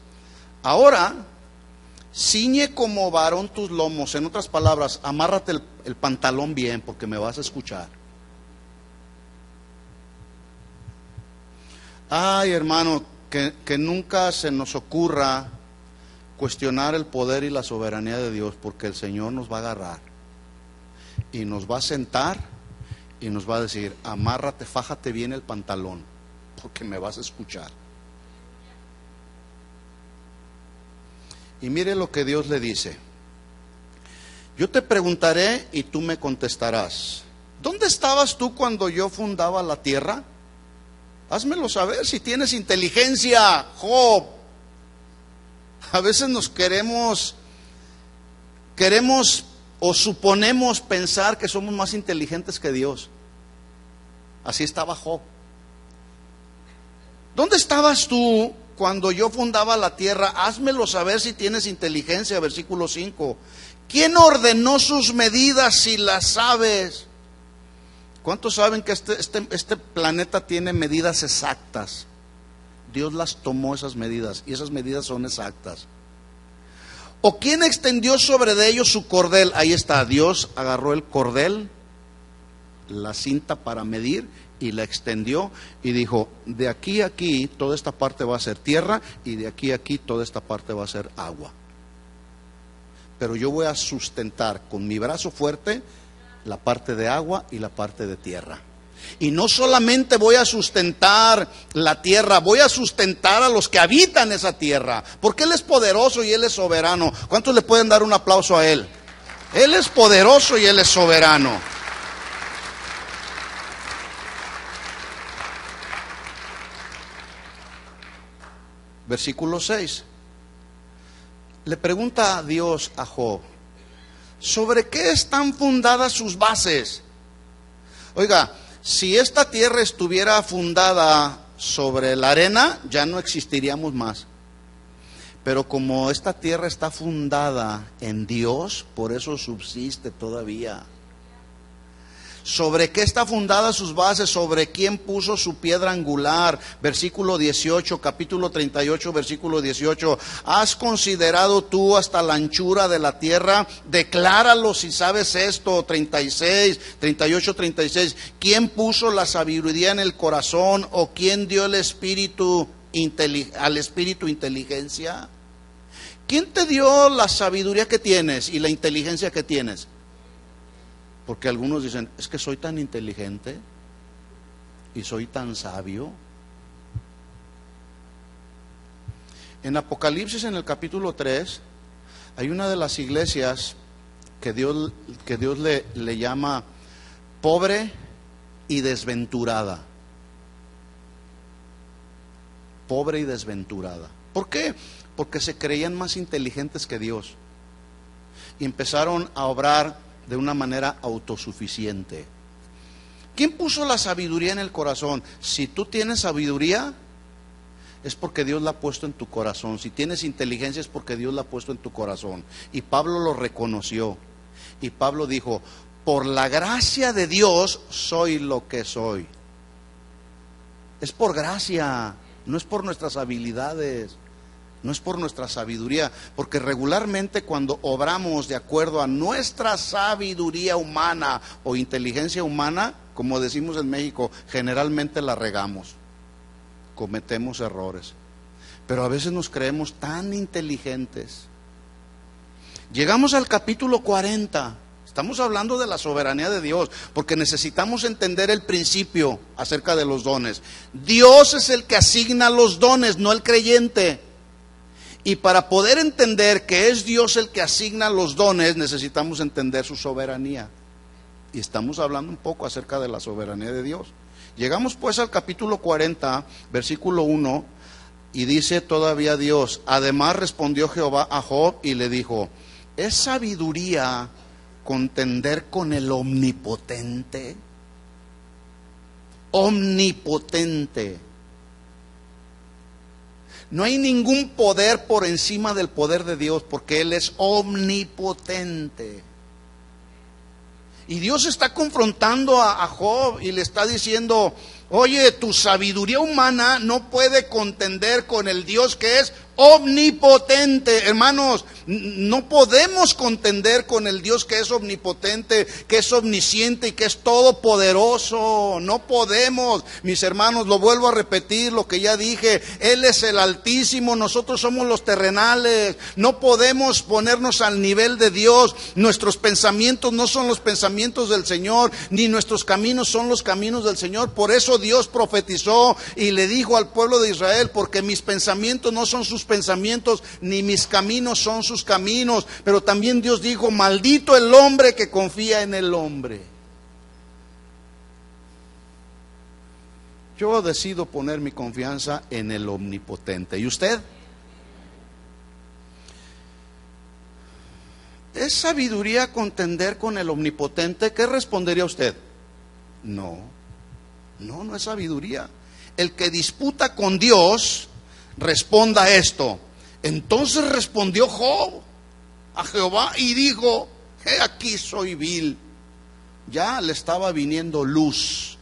Speaker 1: Ahora, ciñe como varón tus lomos. En otras palabras, amárrate el pantalón bien, porque me vas a escuchar. Ay, hermano, que nunca se nos ocurra cuestionar el poder y la soberanía de Dios, porque el Señor nos va a agarrar y nos va a sentar y nos va a decir: amárrate, fájate bien el pantalón, porque me vas a escuchar. Y mire lo que Dios le dice: yo te preguntaré y tú me contestarás. ¿Dónde estabas tú cuando yo fundaba la tierra? Házmelo saber si tienes inteligencia, Job. A veces nos queremos o suponemos pensar que somos más inteligentes que Dios. Así estaba Job. ¿Dónde estabas tú cuando yo fundaba la tierra? Házmelo saber si tienes inteligencia. Versículo 5. ¿Quién ordenó sus medidas si las sabes? ¿Cuántos saben que este planeta tiene medidas exactas? Dios las tomó, esas medidas, y esas medidas son exactas. ¿O quién extendió sobre de ellos su cordel? Ahí está, Dios agarró el cordel, la cinta para medir, y la extendió y dijo: de aquí a aquí toda esta parte va a ser tierra, y de aquí a aquí toda esta parte va a ser agua. Pero yo voy a sustentar con mi brazo fuerte la parte de agua y la parte de tierra. Y no solamente voy a sustentar la tierra, voy a sustentar a los que habitan esa tierra, porque Él es poderoso y Él es soberano. ¿Cuántos le pueden dar un aplauso a Él? Él es poderoso y Él es soberano. Versículo 6. Le pregunta a Dios a Job: ¿sobre qué están fundadas sus bases? Oiga, si esta tierra estuviera fundada sobre la arena, ya no existiríamos más. Pero como esta tierra está fundada en Dios, por eso subsiste todavía. ¿Sobre qué está fundada sus bases? ¿Sobre quién puso su piedra angular? Versículo 18, capítulo 38, versículo 18. ¿Has considerado tú hasta la anchura de la tierra? Decláralo si sabes esto. 36, 38, 36. ¿Quién puso la sabiduría en el corazón? ¿O quién dio el espíritu al espíritu inteligencia? ¿Quién te dio la sabiduría que tienes y la inteligencia que tienes? Porque algunos dicen, es que soy tan inteligente y soy tan sabio. En Apocalipsis, en el capítulo 3, hay una de las iglesias que Dios le llama pobre y desventurada. Pobre y desventurada. ¿Por qué? Porque se creían más inteligentes que Dios y empezaron a obrar de una manera autosuficiente. ¿Quién puso la sabiduría en el corazón? Si tú tienes sabiduría, es porque Dios la ha puesto en tu corazón. Si tienes inteligencia, es porque Dios la ha puesto en tu corazón. Y Pablo lo reconoció. Y Pablo dijo, por la gracia de Dios soy lo que soy. Es por gracia, no es por nuestras habilidades. No es por nuestra sabiduría, porque regularmente cuando obramos de acuerdo a nuestra sabiduría humana o inteligencia humana, como decimos en México, generalmente la regamos, cometemos errores. Pero a veces nos creemos tan inteligentes. Llegamos al capítulo 40, estamos hablando de la soberanía de Dios, porque necesitamos entender el principio acerca de los dones. Dios es el que asigna los dones, no el creyente. Y para poder entender que es Dios el que asigna los dones, necesitamos entender su soberanía. Y estamos hablando un poco acerca de la soberanía de Dios. Llegamos pues al capítulo 40, versículo 1, y dice todavía Dios, además respondió Jehová a Job y le dijo, ¿es sabiduría contender con el omnipotente? Omnipotente. No hay ningún poder por encima del poder de Dios, porque Él es omnipotente. Y Dios está confrontando a Job y le está diciendo, oye, tu sabiduría humana no puede contender con el Dios que es omnipotente. Hermanos, no podemos contender con el Dios que es omnipotente, que es omnisciente y que es todopoderoso. No podemos, mis hermanos, lo vuelvo a repetir, lo que ya dije, Él es el Altísimo, nosotros somos los terrenales. No podemos ponernos al nivel de Dios. Nuestros pensamientos no son los pensamientos del Señor, ni nuestros caminos son los caminos del Señor. Por eso Dios profetizó y le dijo al pueblo de Israel, porque mis pensamientos no son sus pensamientos, ni mis caminos son sus caminos. Pero también Dios dijo, maldito el hombre que confía en el hombre. Yo decido poner mi confianza en el omnipotente. ¿Y usted? ¿Es sabiduría contender con el omnipotente? ¿Qué respondería usted? No es sabiduría. El que disputa con Dios, responda a esto. Entonces respondió Job a Jehová y dijo, he aquí soy vil. Ya le estaba viniendo luz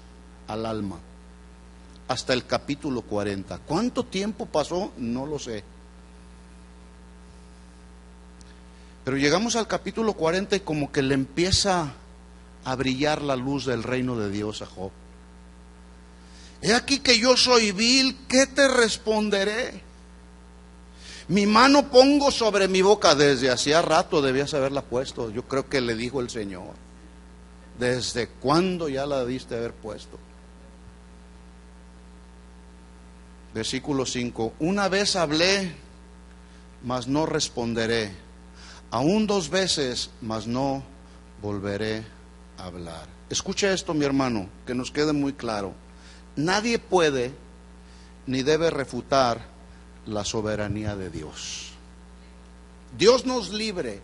Speaker 1: al alma. Hasta el capítulo 40. ¿Cuánto tiempo pasó? No lo sé. Pero llegamos al capítulo 40 y como que le empieza a brillar la luz del reino de Dios a Job. He aquí que yo soy vil, ¿qué te responderé? Mi mano pongo sobre mi boca. Desde hacía rato debías haberla puesto. Yo creo que le dijo el Señor. ¿Desde cuándo ya la debiste haber puesto? Versículo 5. Una vez hablé, mas no responderé. Aún 2 veces, mas no volveré a hablar. Escucha esto, mi hermano, que nos quede muy claro. Nadie puede ni debe refutar la soberanía de Dios. Dios nos libre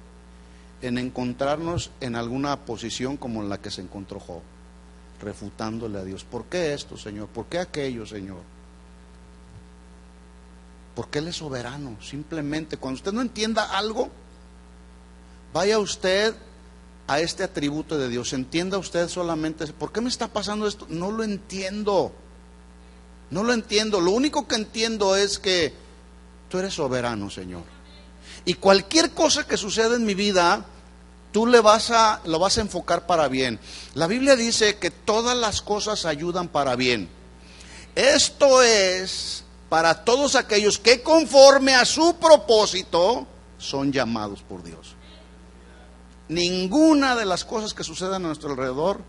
Speaker 1: en encontrarnos en alguna posición como en la que se encontró Job, refutándole a Dios. ¿Por qué esto, Señor? ¿Por qué aquello, Señor? Porque Él es soberano. Simplemente, cuando usted no entienda algo, vaya usted a este atributo de Dios. Entienda usted solamente, ¿por qué me está pasando esto? No lo entiendo. No lo entiendo. Lo único que entiendo es que tú eres soberano, Señor. Y cualquier cosa que suceda en mi vida, tú lo vas a enfocar para bien. La Biblia dice que todas las cosas ayudan para bien. Esto es para todos aquellos que conforme a su propósito son llamados por Dios. Ninguna de las cosas que sucedan a nuestro alrededor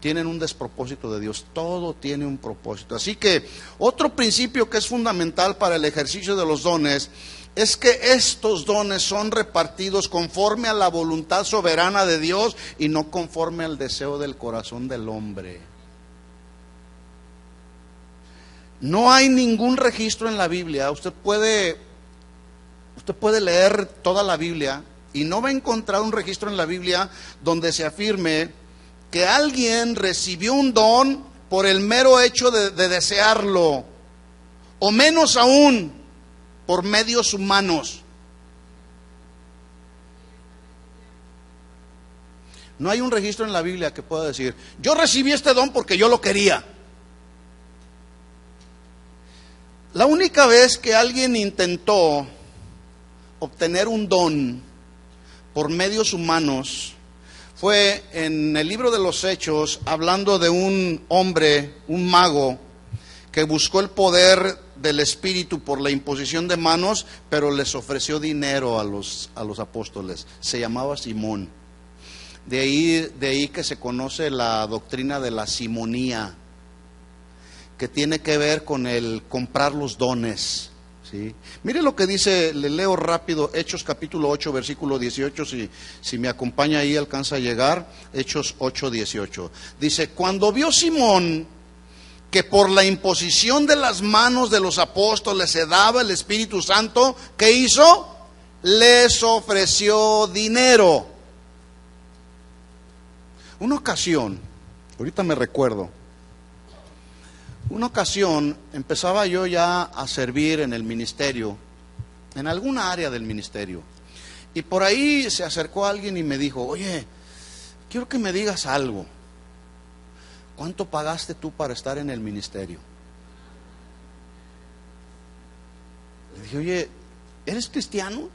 Speaker 1: tienen un despropósito de Dios. Todo tiene un propósito. Así que otro principio que es fundamental para el ejercicio de los dones es que estos dones son repartidos conforme a la voluntad soberana de Dios y no conforme al deseo del corazón del hombre. No hay ningún registro en la Biblia. Usted puede leer toda la Biblia y no va a encontrar un registro en la Biblia donde se afirme que alguien recibió un don por el mero hecho de desearlo, o menos aún por medios humanos. No hay un registro en la Biblia que pueda decir, yo recibí este don porque yo lo quería. La única vez que alguien intentó obtener un don por medios humanos fue en el libro de los Hechos, hablando de un hombre, un mago, que buscó el poder del Espíritu por la imposición de manos, pero les ofreció dinero a los apóstoles. Se llamaba Simón. De ahí que se conoce la doctrina de la simonía, que tiene que ver con el comprar los dones. ¿Sí? Mire lo que dice, le leo rápido, Hechos capítulo 8, versículo 18, si me acompaña ahí alcanza a llegar, Hechos 8, 18. Dice, cuando vio Simón que por la imposición de las manos de los apóstoles se daba el Espíritu Santo, ¿qué hizo? Les ofreció dinero. Una ocasión, ahorita me recuerdo, una ocasión empezaba yo ya a servir en el ministerio, en alguna área del ministerio, y por ahí se acercó alguien y me dijo, oye, quiero que me digas algo, ¿cuánto pagaste tú para estar en el ministerio? Le dije, oye, ¿eres cristiano?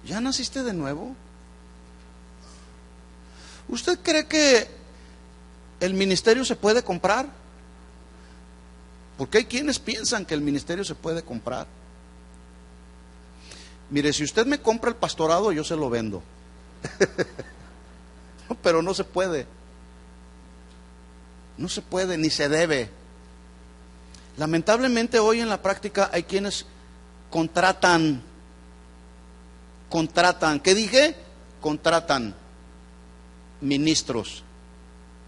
Speaker 1: ¿Ya naciste de nuevo? ¿Usted cree que el ministerio se puede comprar? Porque hay quienes piensan que el ministerio se puede comprar. Mire, si usted me compra el pastorado, yo se lo vendo. Pero no se puede. No se puede, ni se debe. Lamentablemente hoy en la práctica hay quienes contratan. ¿Qué dije? Contratan ministros,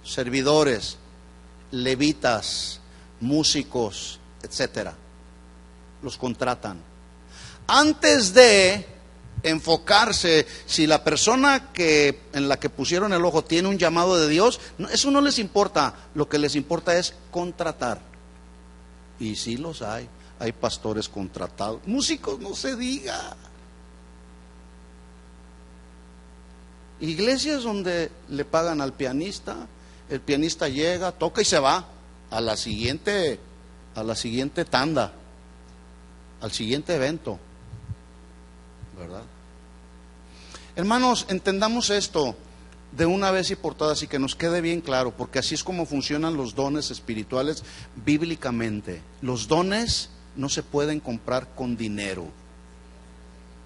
Speaker 1: servidores, levitas, músicos, etcétera. Los contratan. Antes de enfocarse si la persona en la que pusieron el ojo tiene un llamado de Dios, eso no les importa. Lo que les importa es contratar. Y sí los hay pastores contratados, músicos no se diga. Iglesias donde le pagan al pianista, el pianista llega, toca y se va a la siguiente tanda, al siguiente evento, ¿verdad? Hermanos, entendamos esto de una vez y por todas y que nos quede bien claro, porque así es como funcionan los dones espirituales bíblicamente. Los dones no se pueden comprar con dinero.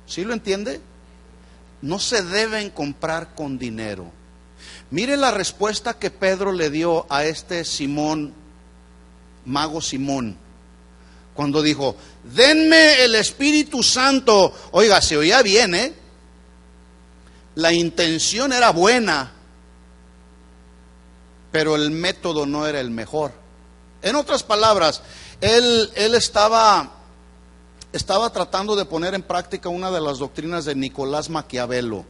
Speaker 1: ¿Sí lo entiende? No se deben comprar con dinero. Mire la respuesta que Pedro le dio a este Simón, mago Simón, cuando dijo, denme el Espíritu Santo. Oiga, se oía bien, ¿eh? La intención era buena, pero el método no era el mejor. En otras palabras, él estaba tratando de poner en práctica una de las doctrinas de Nicolás Maquiavelo,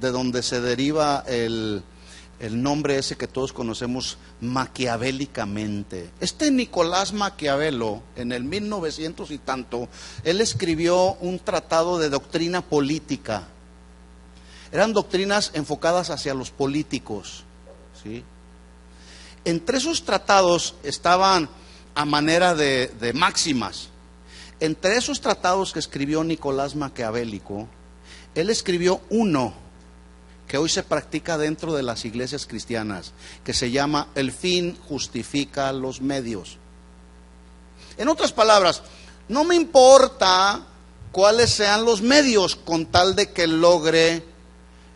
Speaker 1: de donde se deriva el nombre ese que todos conocemos, maquiavélicamente. Este Nicolás Maquiavelo, en el 1900 y tanto, él escribió un tratado de doctrina política. Eran doctrinas enfocadas hacia los políticos, ¿sí? Entre esos tratados estaban a manera de máximas. Entre esos tratados que escribió Nicolás Maquiavélico, él escribió uno que hoy se practica dentro de las iglesias cristianas, que se llama "El fin justifica los medios". En otras palabras, no me importa cuáles sean los medios con tal de que logre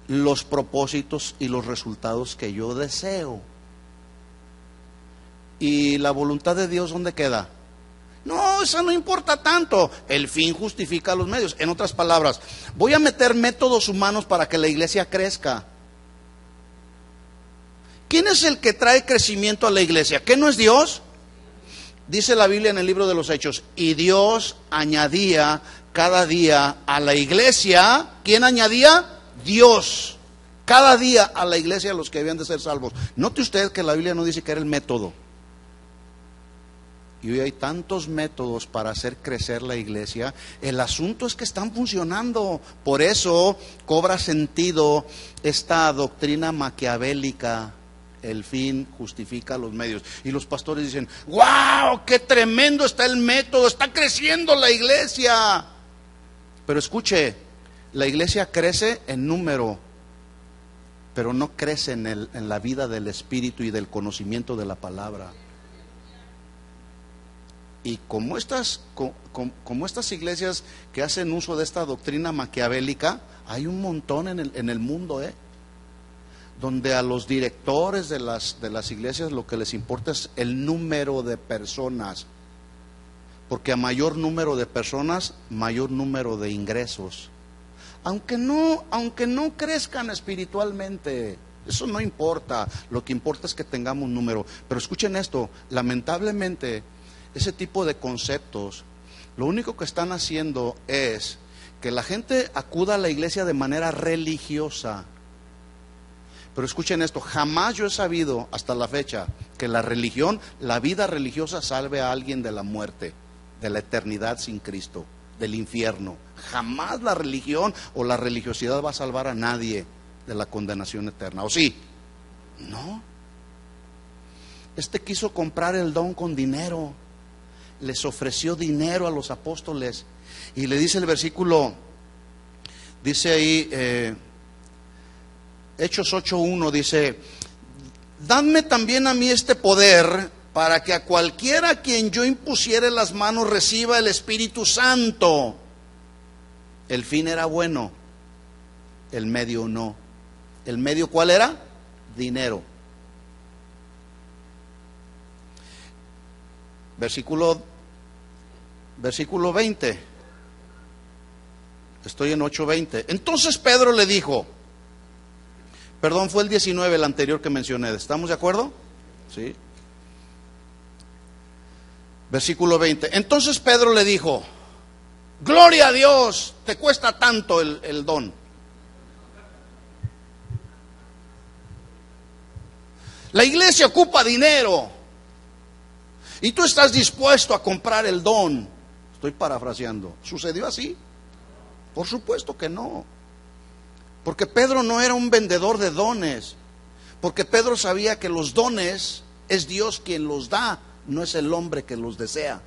Speaker 1: los propósitos y los resultados que yo deseo. ¿Y la voluntad de Dios dónde queda? No, eso no importa tanto. El fin justifica los medios. En otras palabras, voy a meter métodos humanos para que la iglesia crezca. ¿Quién es el que trae crecimiento a la iglesia? ¿Qué no es Dios? Dice la Biblia en el libro de los Hechos, y Dios añadía cada día a la iglesia. ¿Quién añadía? Dios. Cada día a la iglesia a los que habían de ser salvos. Note usted que la Biblia no dice que era el método. Y hoy hay tantos métodos para hacer crecer la iglesia. El asunto es que están funcionando. Por eso cobra sentido esta doctrina maquiavélica. El fin justifica los medios. Y los pastores dicen, ¡wow! ¡Qué tremendo está el método! ¡Está creciendo la iglesia! Pero escuche, la iglesia crece en número, pero no crece en la vida del Espíritu y del conocimiento de la palabra. Y como estas iglesias que hacen uso de esta doctrina maquiavélica, hay un montón en el mundo, donde a los directores de las iglesias lo que les importa es el número de personas, porque a mayor número de personas, mayor número de ingresos, aunque no crezcan espiritualmente. Eso no importa, lo que importa es que tengamos un número. Pero escuchen esto, lamentablemente ese tipo de conceptos lo único que están haciendo es que la gente acuda a la iglesia de manera religiosa. Pero escuchen esto, jamás yo he sabido hasta la fecha que la religión, la vida religiosa salve a alguien de la muerte, de la eternidad sin Cristo, del infierno. Jamás la religión o la religiosidad va a salvar a nadie de la condenación eterna. ¿O sí? No. Quiso comprar el don con dinero. Les ofreció dinero a los apóstoles. Y le dice el versículo, dice ahí, Hechos 8:1, dice, dadme también a mí este poder para que a cualquiera a quien yo impusiere las manos reciba el Espíritu Santo. El fin era bueno, el medio no. ¿El medio cuál era? Dinero. Versículo 20. Estoy en 8:20. Entonces Pedro le dijo, perdón, fue el 19 el anterior que mencioné. ¿Estamos de acuerdo? Sí. Versículo 20. Entonces Pedro le dijo, gloria a Dios, te cuesta tanto el don. La iglesia ocupa dinero y tú estás dispuesto a comprar el don. Estoy parafraseando. ¿Sucedió así? Por supuesto que no. Porque Pedro no era un vendedor de dones. Porque Pedro sabía que los dones es Dios quien los da, no es el hombre que los desea.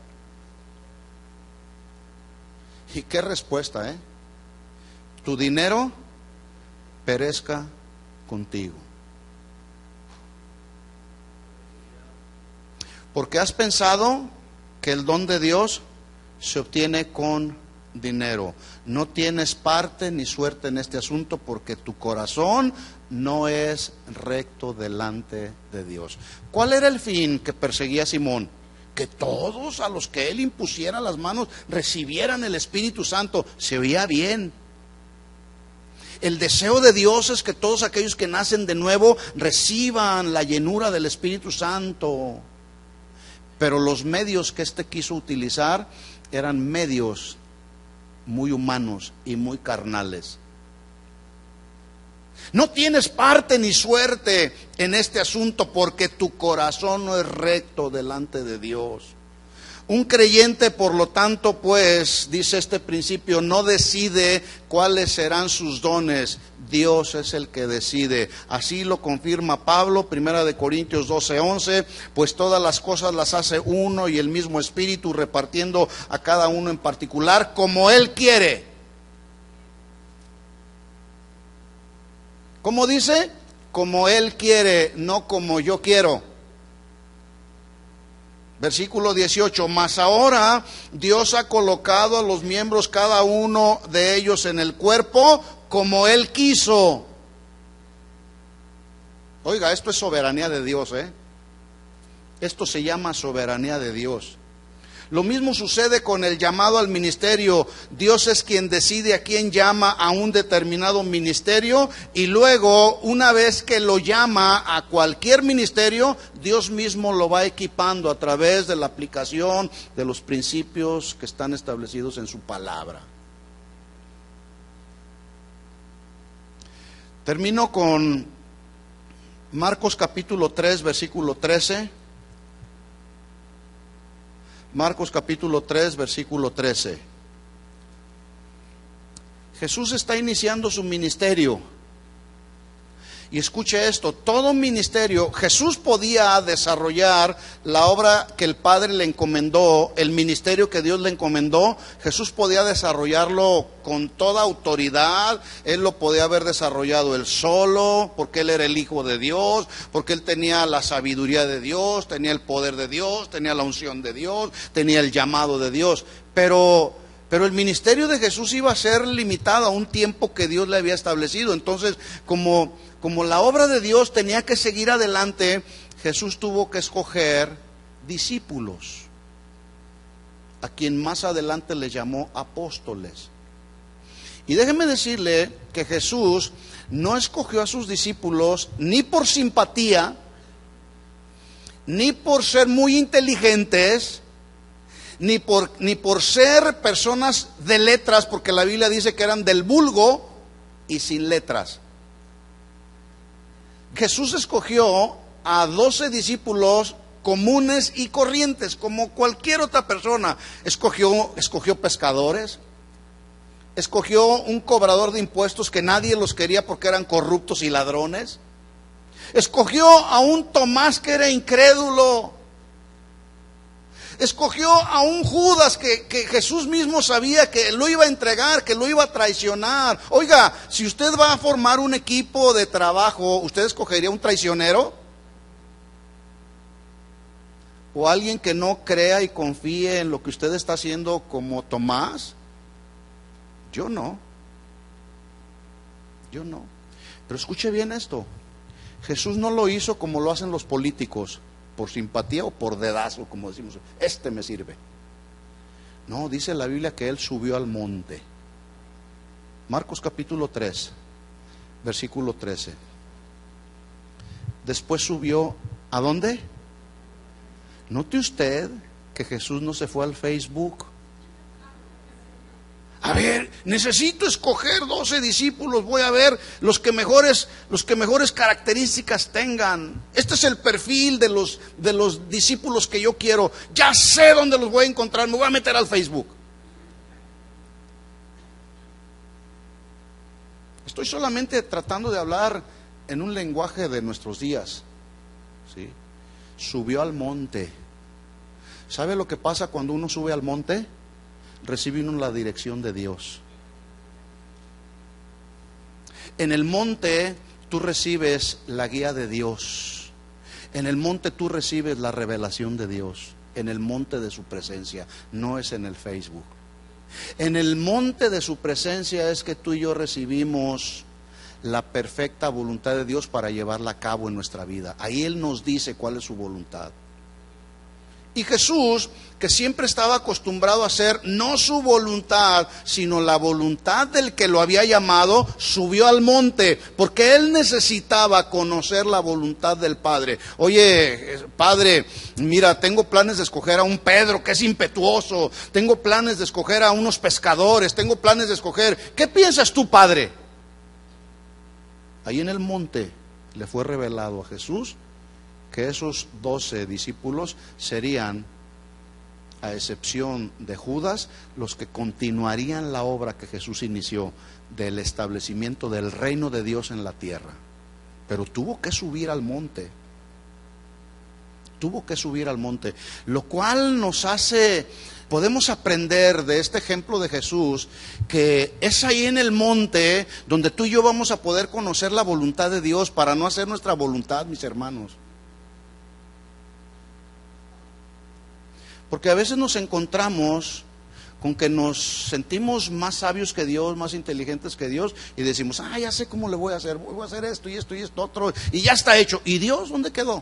Speaker 1: Y qué respuesta, Tu dinero perezca contigo. Porque has pensado que el don de Dios se obtiene con dinero. No tienes parte ni suerte en este asunto porque tu corazón no es recto delante de Dios. ¿Cuál era el fin que perseguía Simón? Que todos a los que él impusiera las manos recibieran el Espíritu Santo. Se oía bien. El deseo de Dios es que todos aquellos que nacen de nuevo reciban la llenura del Espíritu Santo. Pero los medios que quiso utilizar eran medios muy humanos y muy carnales. No tienes parte ni suerte en este asunto porque tu corazón no es recto delante de Dios. Un creyente, por lo tanto, pues, dice este principio, no decide cuáles serán sus dones. Dios es el que decide. Así lo confirma Pablo, 1 Corintios 12:11, pues todas las cosas las hace uno y el mismo Espíritu, repartiendo a cada uno en particular como Él quiere. ¿Cómo dice? Como Él quiere, no como yo quiero. Versículo 18, mas ahora Dios ha colocado a los miembros, cada uno de ellos en el cuerpo, como Él quiso. Oiga, esto es soberanía de Dios, ¿eh? Esto se llama soberanía de Dios. Lo mismo sucede con el llamado al ministerio. Dios es quien decide a quién llama a un determinado ministerio, y luego, una vez que lo llama a cualquier ministerio, Dios mismo lo va equipando a través de la aplicación de los principios que están establecidos en su palabra. Termino con Marcos capítulo 3, versículo 13. Marcos capítulo 3, versículo 13. Jesús está iniciando su ministerio. Y escuche esto, todo ministerio, Jesús podía desarrollar la obra que el Padre le encomendó, el ministerio que Dios le encomendó. Jesús podía desarrollarlo con toda autoridad. Él lo podía haber desarrollado él solo, porque Él era el Hijo de Dios, porque Él tenía la sabiduría de Dios, tenía el poder de Dios, tenía la unción de Dios, tenía el llamado de Dios. Pero el ministerio de Jesús iba a ser limitado a un tiempo que Dios le había establecido. Entonces, como la obra de Dios tenía que seguir adelante, Jesús tuvo que escoger discípulos, a quien más adelante le llamó apóstoles. Y déjeme decirle que Jesús no escogió a sus discípulos ni por simpatía, ni por ser muy inteligentes, ni por ser personas de letras, porque la Biblia dice que eran del vulgo y sin letras. Jesús escogió a 12 discípulos comunes y corrientes, como cualquier otra persona. Escogió pescadores, escogió un cobrador de impuestos que nadie los quería porque eran corruptos y ladrones. Escogió a un Tomás que era incrédulo. Escogió a un Judas que Jesús mismo sabía que lo iba a entregar, que lo iba a traicionar. Oiga, si usted va a formar un equipo de trabajo, ¿usted escogería un traicionero? ¿O alguien que no crea y confíe en lo que usted está haciendo, como Tomás? Yo no. Pero escuche bien esto. Jesús no lo hizo como lo hacen los políticos, por simpatía o por dedazo, como decimos, este me sirve. No, dice la Biblia que Él subió al monte. Marcos capítulo 3, versículo 13. Después subió, ¿a dónde? Note usted que Jesús no se fue al Facebook. A ver, necesito escoger 12 discípulos, voy a ver los que mejores características tengan. Este es el perfil de los discípulos que yo quiero. Ya sé dónde los voy a encontrar, me voy a meter al Facebook. Estoy solamente tratando de hablar en un lenguaje de nuestros días, ¿sí? Subió al monte. ¿Sabe lo que pasa cuando uno sube al monte? Recibe uno la dirección de Dios. En el monte tú recibes la guía de Dios. En el monte tú recibes la revelación de Dios. En el monte de su presencia, no es en el Facebook. En el monte de su presencia es que tú y yo recibimos la perfecta voluntad de Dios para llevarla a cabo en nuestra vida. Ahí Él nos dice cuál es su voluntad. Y Jesús, que siempre estaba acostumbrado a hacer no su voluntad, sino la voluntad del que lo había llamado, subió al monte, porque Él necesitaba conocer la voluntad del Padre. Oye, Padre, mira, tengo planes de escoger a un Pedro que es impetuoso, tengo planes de escoger a unos pescadores, tengo planes de escoger. ¿Qué piensas tú, Padre? Ahí en el monte le fue revelado a Jesús que esos 12 discípulos serían a excepción de Judas, los que continuarían la obra que Jesús inició del establecimiento del reino de Dios en la tierra. Pero tuvo que subir al monte. Tuvo que subir al monte, lo cual nos hace, podemos aprender de este ejemplo de Jesús, que es ahí en el monte donde tú y yo vamos a poder conocer la voluntad de Dios, para no hacer nuestra voluntad, mis hermanos. Porque a veces nos encontramos con que nos sentimos más sabios que Dios, más inteligentes que Dios, y decimos, ya sé cómo le voy a hacer esto y esto y esto otro, y ya está hecho. ¿Y Dios dónde quedó?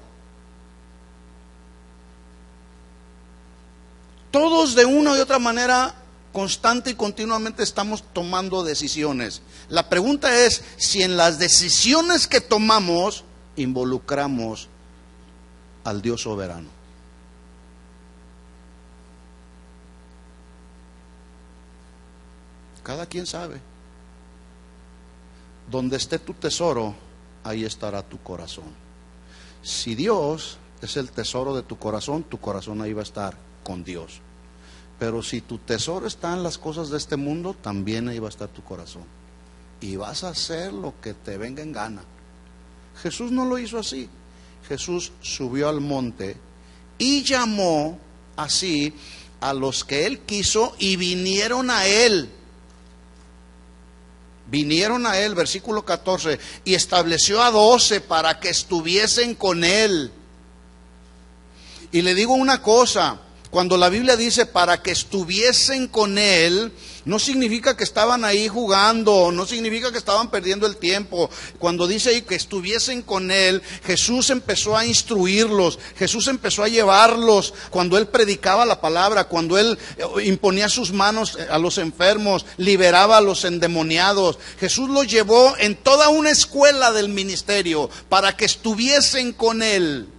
Speaker 1: Todos de una u otra manera, constante y continuamente estamos tomando decisiones. La pregunta es si en las decisiones que tomamos involucramos al Dios soberano. Cada quien sabe. Donde esté tu tesoro, ahí estará tu corazón. Si Dios es el tesoro de tu corazón ahí va a estar con Dios. Pero si tu tesoro está en las cosas de este mundo, también ahí va a estar tu corazón. Y vas a hacer lo que te venga en gana. Jesús no lo hizo así. Jesús subió al monte y llamó así a los que Él quiso y vinieron a Él. Vinieron a Él, versículo 14, y estableció a 12 para que estuviesen con Él. Y le digo una cosa, cuando la Biblia dice para que estuviesen con Él, no significa que estaban ahí jugando, no significa que estaban perdiendo el tiempo. Cuando dice ahí que estuviesen con Él, Jesús empezó a instruirlos, Jesús empezó a llevarlos. Cuando Él predicaba la palabra, cuando Él imponía sus manos a los enfermos, liberaba a los endemoniados, Jesús los llevó en toda una escuela del ministerio para que estuviesen con Él.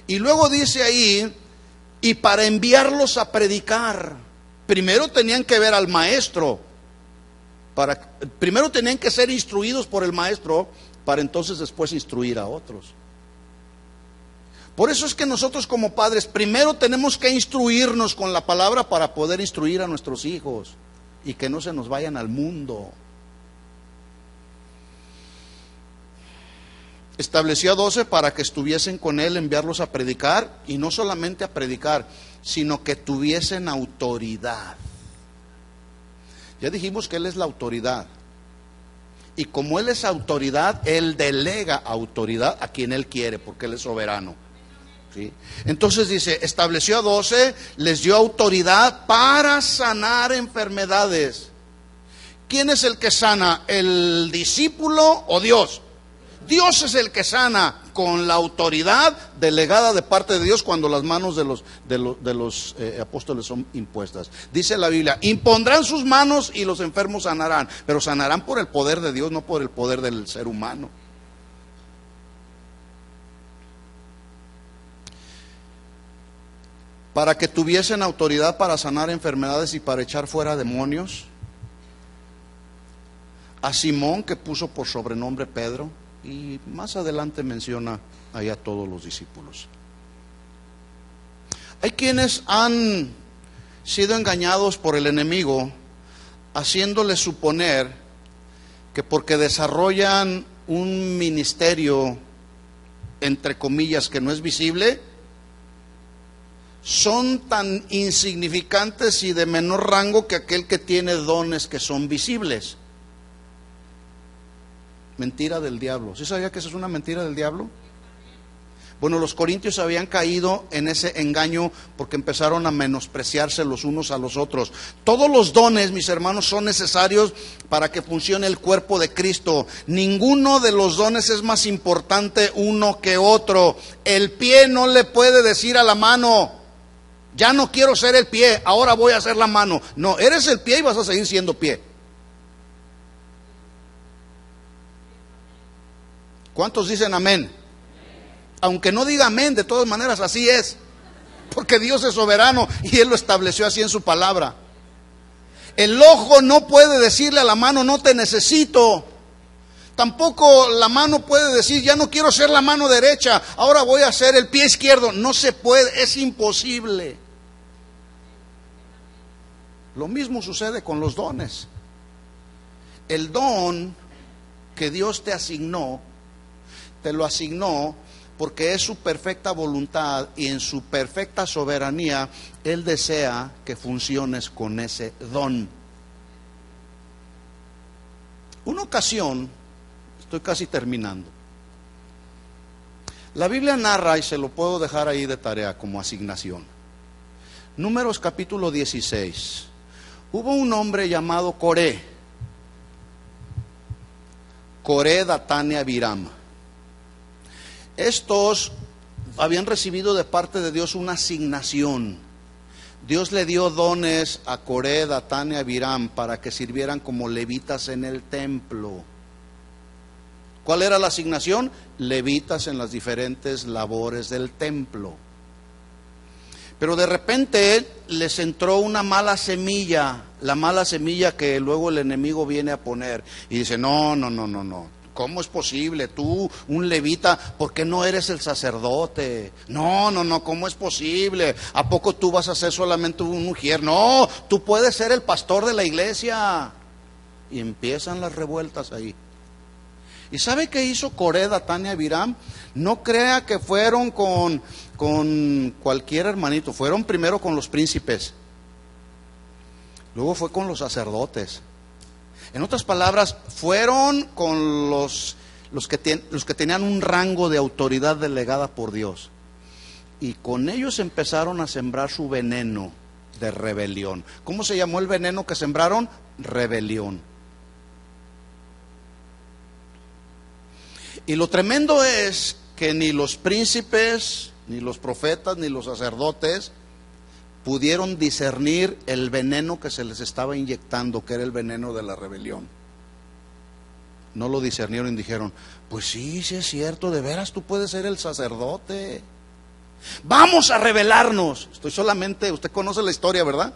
Speaker 1: Y luego dice ahí, y para enviarlos a predicar. Primero tenían que ver al maestro, primero tenían que ser instruidos por el maestro, para entonces después instruir a otros. Por eso es que nosotros como padres primero tenemos que instruirnos con la palabra para poder instruir a nuestros hijos y que no se nos vayan al mundo. Estableció a 12 para que estuviesen con Él, enviarlos a predicar, y no solamente a predicar, sino que tuviesen autoridad. Ya dijimos que Él es la autoridad, y como Él es autoridad, Él delega autoridad a quien Él quiere, porque Él es soberano. ¿Sí? Entonces dice, estableció a 12, les dio autoridad para sanar enfermedades. ¿Quién es el que sana? ¿El discípulo o Dios? Dios es el que sana con la autoridad delegada de parte de Dios cuando las manos de los apóstoles son impuestas. Dice la Biblia, impondrán sus manos y los enfermos sanarán, pero sanarán por el poder de Dios, no por el poder del ser humano. Para que tuviesen autoridad para sanar enfermedades y para echar fuera demonios. A Simón, que puso por sobrenombre Pedro, y más adelante menciona ahí a todos los discípulos. Hay quienes han sido engañados por el enemigo, haciéndoles suponer que porque desarrollan un ministerio, entre comillas, que no es visible, son tan insignificantes y de menor rango que aquel que tiene dones que son visibles. Mentira del diablo. ¿Sí sabía que eso es una mentira del diablo? Bueno, los corintios habían caído en ese engaño porque empezaron a menospreciarse los unos a los otros. Todos los dones, mis hermanos, son necesarios para que funcione el cuerpo de Cristo. Ninguno de los dones es más importante uno que otro. El pie no le puede decir a la mano, ya no quiero ser el pie, ahora voy a ser la mano. No, eres el pie y vas a seguir siendo pie. ¿Cuántos dicen amén? Aunque no diga amén, de todas maneras así es, porque Dios es soberano y Él lo estableció así en su palabra. El ojo no puede decirle a la mano, no te necesito. Tampoco la mano puede decir, ya no quiero ser la mano derecha, ahora voy a ser el pie izquierdo. No se puede, es imposible. Lo mismo sucede con los dones. El don que Dios te asignó, te lo asignó porque es su perfecta voluntad y en su perfecta soberanía Él desea que funciones con ese don. Una ocasión, estoy casi terminando, la Biblia narra, y se lo puedo dejar ahí de tarea como asignación, Números capítulo 16. Hubo un hombre llamado Coré, Datán y Abiram. Estos habían recibido de parte de Dios una asignación. Dios le dio dones a Coré, Datán y Abiram para que sirvieran como levitas en el templo. ¿Cuál era la asignación? Levitas en las diferentes labores del templo. Pero de repente les entró una mala semilla, la mala semilla que luego el enemigo viene a poner y dice, no, ¿cómo es posible? Tú, un levita, ¿por qué no eres el sacerdote? No, ¿cómo es posible? ¿A poco tú vas a ser solamente un mujer? No, tú puedes ser el pastor de la iglesia. Y empiezan las revueltas ahí. ¿Y sabe qué hizo Coré, Datán y Abiram? No crea que fueron con cualquier hermanito, fueron primero con los príncipes, luego fue con los sacerdotes. En otras palabras, fueron con los que tenían un rango de autoridad delegada por Dios. Y con ellos empezaron a sembrar su veneno de rebelión. ¿Cómo se llamó el veneno que sembraron? Rebelión. Y lo tremendo es que ni los príncipes, ni los profetas, ni los sacerdotes pudieron discernir el veneno que se les estaba inyectando, que era el veneno de la rebelión. No lo discernieron y dijeron, pues sí es cierto, de veras tú puedes ser el sacerdote. Vamos a rebelarnos. Usted conoce la historia, ¿verdad?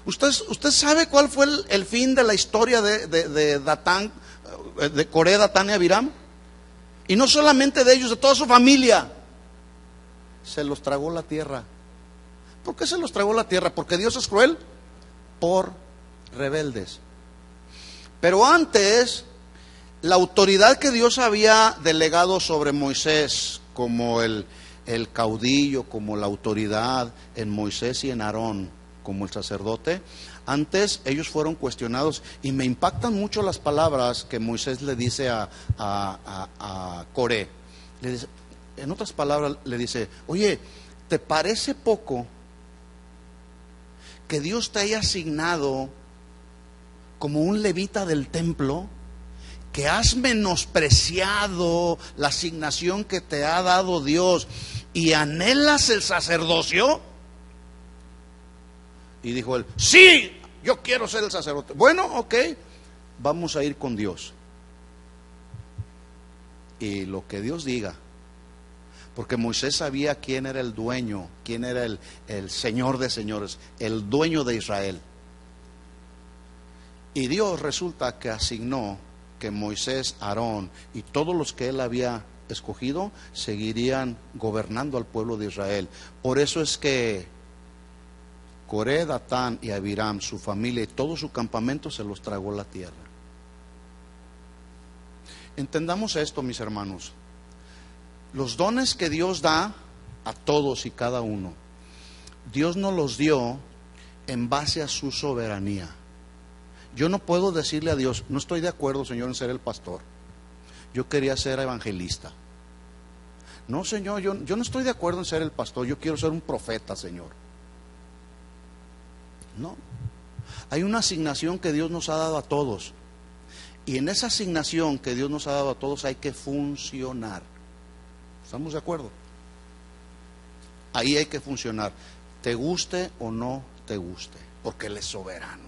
Speaker 1: Usted sabe cuál fue el fin de la historia de Datán, de Coré, Datán y Abiram. Y no solamente de ellos, de toda su familia. Se los tragó la tierra. ¿Por qué se los tragó la tierra? ¿Porque Dios es cruel? Por rebeldes. Pero antes, la autoridad que Dios había delegado sobre Moisés, como el caudillo, como la autoridad en Moisés y en Aarón, como el sacerdote, antes ellos fueron cuestionados, y me impactan mucho las palabras que Moisés le dice a Coré. Le dice, en otras palabras le dice, oye, ¿te parece poco que Dios te haya asignado como un levita del templo, que has menospreciado la asignación que te ha dado Dios y anhelas el sacerdocio? Y dijo él, sí, yo quiero ser el sacerdote. Bueno, ok, vamos a ir con Dios. Y lo que Dios diga. Porque Moisés sabía quién era el dueño, quién era el Señor de señores, el dueño de Israel. Y Dios resulta que asignó que Moisés, Aarón y todos los que él había escogido seguirían gobernando al pueblo de Israel. Por eso es que Coré, Datán y Abiram, su familia y todo su campamento se los tragó la tierra. Entendamos esto, mis hermanos. Los dones que Dios da a todos y cada uno, Dios nos los dio en base a su soberanía. Yo no puedo decirle a Dios, no estoy de acuerdo, Señor, en ser el pastor. Yo quería ser evangelista. No, Señor, yo no estoy de acuerdo en ser el pastor, yo quiero ser un profeta, Señor. No, hay una asignación que Dios nos ha dado a todos, y en esa asignación que Dios nos ha dado a todos hay que funcionar. ¿Estamos de acuerdo? Ahí hay que funcionar, te guste o no te guste, porque Él es soberano.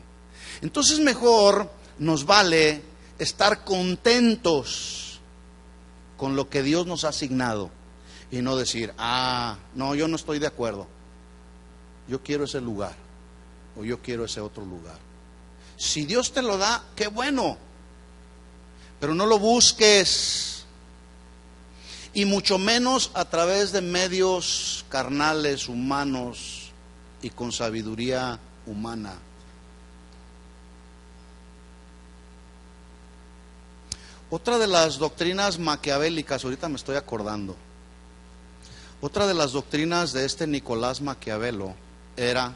Speaker 1: Entonces mejor nos vale estar contentos con lo que Dios nos ha asignado y no decir, no, yo no estoy de acuerdo, yo quiero ese lugar o yo quiero ese otro lugar. Si Dios te lo da, qué bueno, pero no lo busques, y mucho menos a través de medios carnales, humanos y con sabiduría humana. Otra de las doctrinas maquiavélicas, ahorita me estoy acordando, otra de las doctrinas de este Nicolás Maquiavelo era: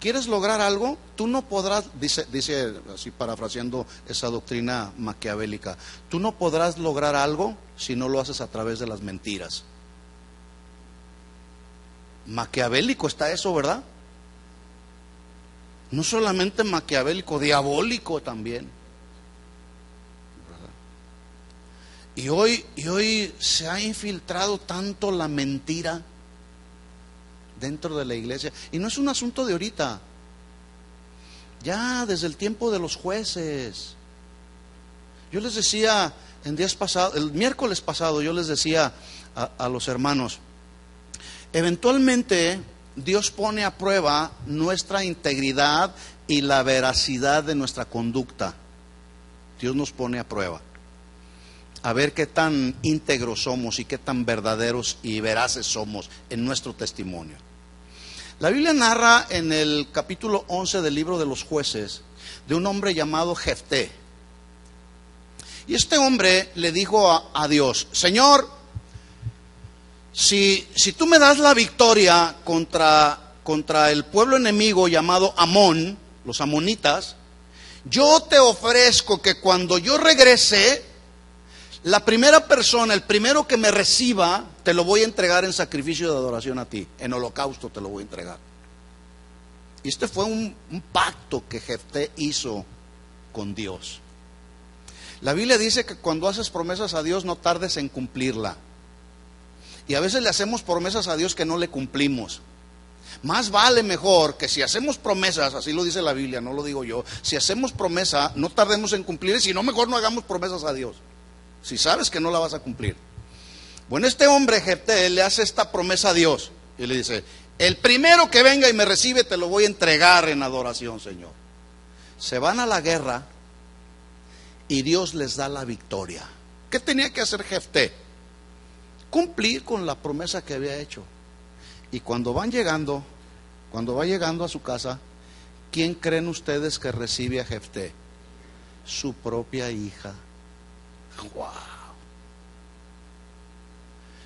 Speaker 1: ¿quieres lograr algo? Tú no podrás, dice así parafraseando esa doctrina maquiavélica, tú no podrás lograr algo si no lo haces a través de las mentiras. Maquiavélico está eso, ¿verdad? No solamente maquiavélico, diabólico también, ¿verdad? Y hoy se ha infiltrado tanto la mentira dentro de la iglesia, y no es un asunto de ahorita, ya desde el tiempo de los jueces. Yo les decía en días pasados, el miércoles pasado, yo les decía a los hermanos, eventualmente Dios pone a prueba nuestra integridad y la veracidad de nuestra conducta. Dios nos pone a prueba, a ver qué tan íntegros somos y qué tan verdaderos y veraces somos en nuestro testimonio. La Biblia narra en el capítulo 11 del libro de los jueces de un hombre llamado Jefté. Y este hombre le dijo a Dios: Señor, si tú me das la victoria contra el pueblo enemigo llamado Amón, los amonitas, yo te ofrezco que cuando yo regrese, la primera persona, el primero que me reciba, te lo voy a entregar en sacrificio de adoración a ti, en holocausto te lo voy a entregar. Y este fue un pacto que Jefté hizo con Dios. La Biblia dice que cuando haces promesas a Dios no tardes en cumplirla. Y a veces le hacemos promesas a Dios que no le cumplimos. Más vale mejor que si hacemos promesas, así lo dice la Biblia, no lo digo yo, si hacemos promesa, no tardemos en cumplir, si no, mejor no hagamos promesas a Dios, si sabes que no la vas a cumplir. Bueno, este hombre Jefté le hace esta promesa a Dios y le dice: el primero que venga y me recibe te lo voy a entregar en adoración, Señor. Se van a la guerra y Dios les da la victoria. ¿Qué tenía que hacer Jefté? Cumplir con la promesa que había hecho. Y cuando va llegando a su casa, ¿quién creen ustedes que recibe a Jefté? Su propia hija. ¡Wow!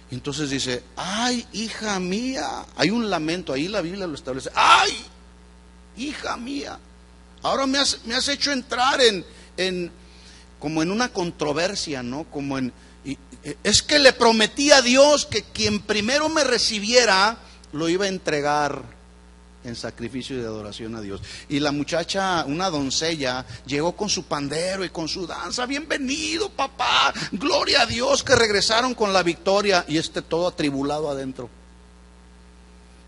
Speaker 1: Y entonces dice: ay, hija mía. Hay un lamento, ahí la Biblia lo establece. Ay, hija mía, ahora me has hecho entrar como en una controversia, ¿no? Es que le prometí a Dios que quien primero me recibiera lo iba a entregar en sacrificio de adoración a Dios. Y la muchacha, una doncella, llegó con su pandero y con su danza: bienvenido, papá, gloria a Dios, que regresaron con la victoria. Y todo atribulado adentro.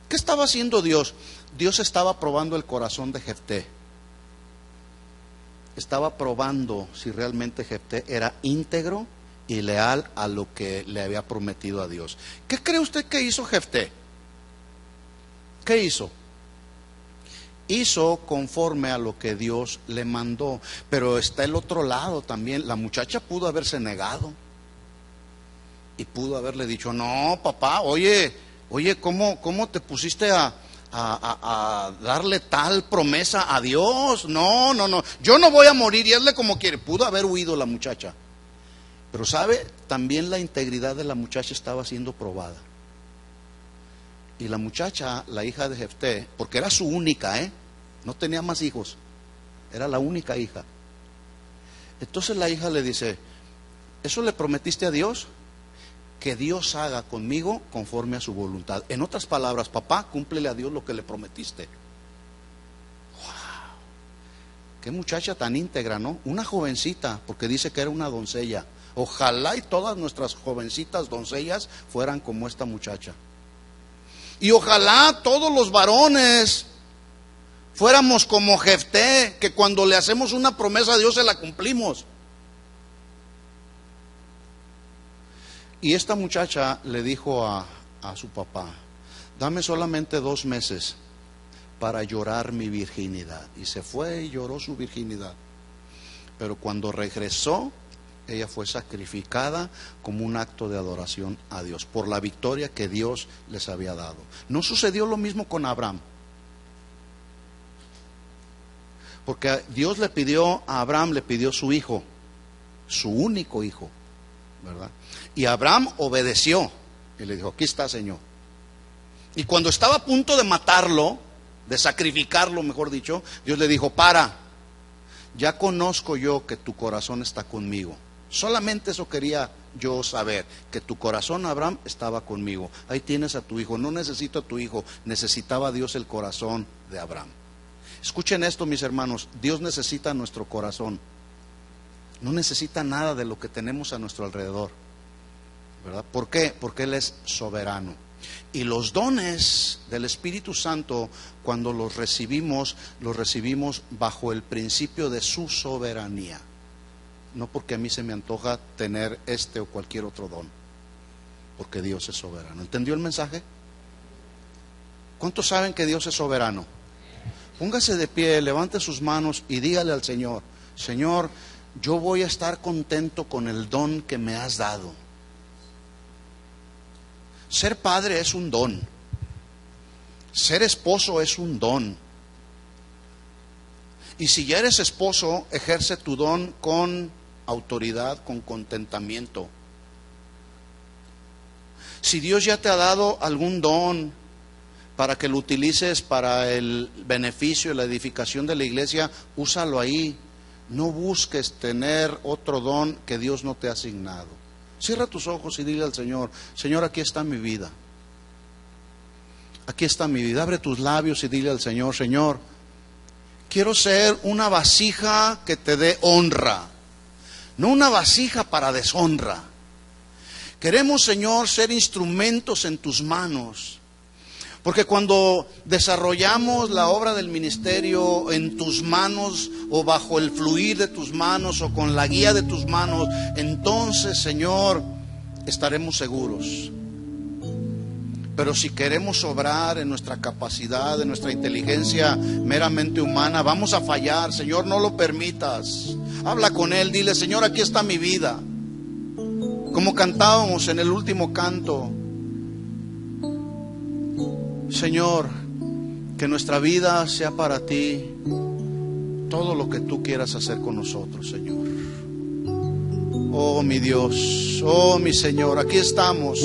Speaker 1: ¿Qué estaba haciendo Dios? Dios estaba probando el corazón de Jefté. Estaba probando si realmente Jefté era íntegro y leal a lo que le había prometido a Dios. ¿Qué cree usted que hizo Jefté? ¿Qué hizo? Hizo conforme a lo que Dios le mandó. Pero está el otro lado también. La muchacha pudo haberse negado y pudo haberle dicho: no, papá, oye, ¿cómo te pusiste a darle tal promesa a Dios? No, yo no voy a morir, y hazle como quiere. Pudo haber huido la muchacha. Pero sabe, también la integridad de la muchacha estaba siendo probada. Y la muchacha, la hija de Jefté, porque era su única, no tenía más hijos, era la única hija. Entonces la hija le dice: ¿eso le prometiste a Dios? Que Dios haga conmigo conforme a su voluntad. En otras palabras, papá, cúmplele a Dios lo que le prometiste. ¡Wow! Qué muchacha tan íntegra, ¿no? Una jovencita, porque dice que era una doncella. Ojalá y todas nuestras jovencitas doncellas fueran como esta muchacha. Y ojalá todos los varones fuéramos como Jefté, que cuando le hacemos una promesa a Dios se la cumplimos. Y esta muchacha le dijo a su papá: dame solamente 2 meses para llorar mi virginidad. Y se fue y lloró su virginidad. Pero cuando regresó, ella fue sacrificada como un acto de adoración a Dios, por la victoria que Dios les había dado. No sucedió lo mismo con Abraham. Porque Dios le pidió a Abraham, le pidió su hijo. su único hijo, ¿verdad? Y Abraham obedeció y le dijo: aquí está, Señor. Y cuando estaba a punto de matarlo, de sacrificarlo, mejor dicho, Dios le dijo: para, ya conozco yo que tu corazón está conmigo. Solamente eso quería yo saber, que tu corazón, Abraham, estaba conmigo. Ahí tienes a tu hijo. No necesito a tu hijo, necesitaba Dios el corazón de Abraham. Escuchen esto, mis hermanos, Dios necesita nuestro corazón. No necesita nada de lo que tenemos a nuestro alrededor, ¿verdad? ¿Por qué? Porque Él es soberano. Y los dones del Espíritu Santo, cuando los recibimos bajo el principio de su soberanía. No porque a mí se me antoja tener este o cualquier otro don, porque Dios es soberano. ¿Entendió el mensaje? ¿Cuántos saben que Dios es soberano? Póngase de pie, levante sus manos y dígale al Señor: Señor, yo voy a estar contento con el don que me has dado. Ser padre es un don. Ser esposo es un don. Y si ya eres esposo, ejerce tu don con autoridad, con contentamiento. Si Dios ya te ha dado algún don para que lo utilices para el beneficio y la edificación de la iglesia, úsalo ahí. No busques tener otro don que Dios no te ha asignado. Cierra tus ojos y dile al Señor: Señor, aquí está mi vida. Aquí está mi vida. Abre tus labios y dile al Señor: Señor, quiero ser una vasija que te dé honra, no una vasija para deshonra. Queremos, Señor, ser instrumentos en tus manos. Porque cuando desarrollamos la obra del ministerio en tus manos, o bajo el fluir de tus manos, o con la guía de tus manos, entonces, Señor, estaremos seguros. Pero si queremos obrar en nuestra capacidad, en nuestra inteligencia meramente humana, vamos a fallar. Señor, no lo permitas. Habla con Él, dile: Señor, aquí está mi vida. Como cantábamos en el último canto, Señor, que nuestra vida sea para ti todo lo que tú quieras hacer con nosotros, Señor. Oh, mi Dios, oh, mi Señor, aquí estamos.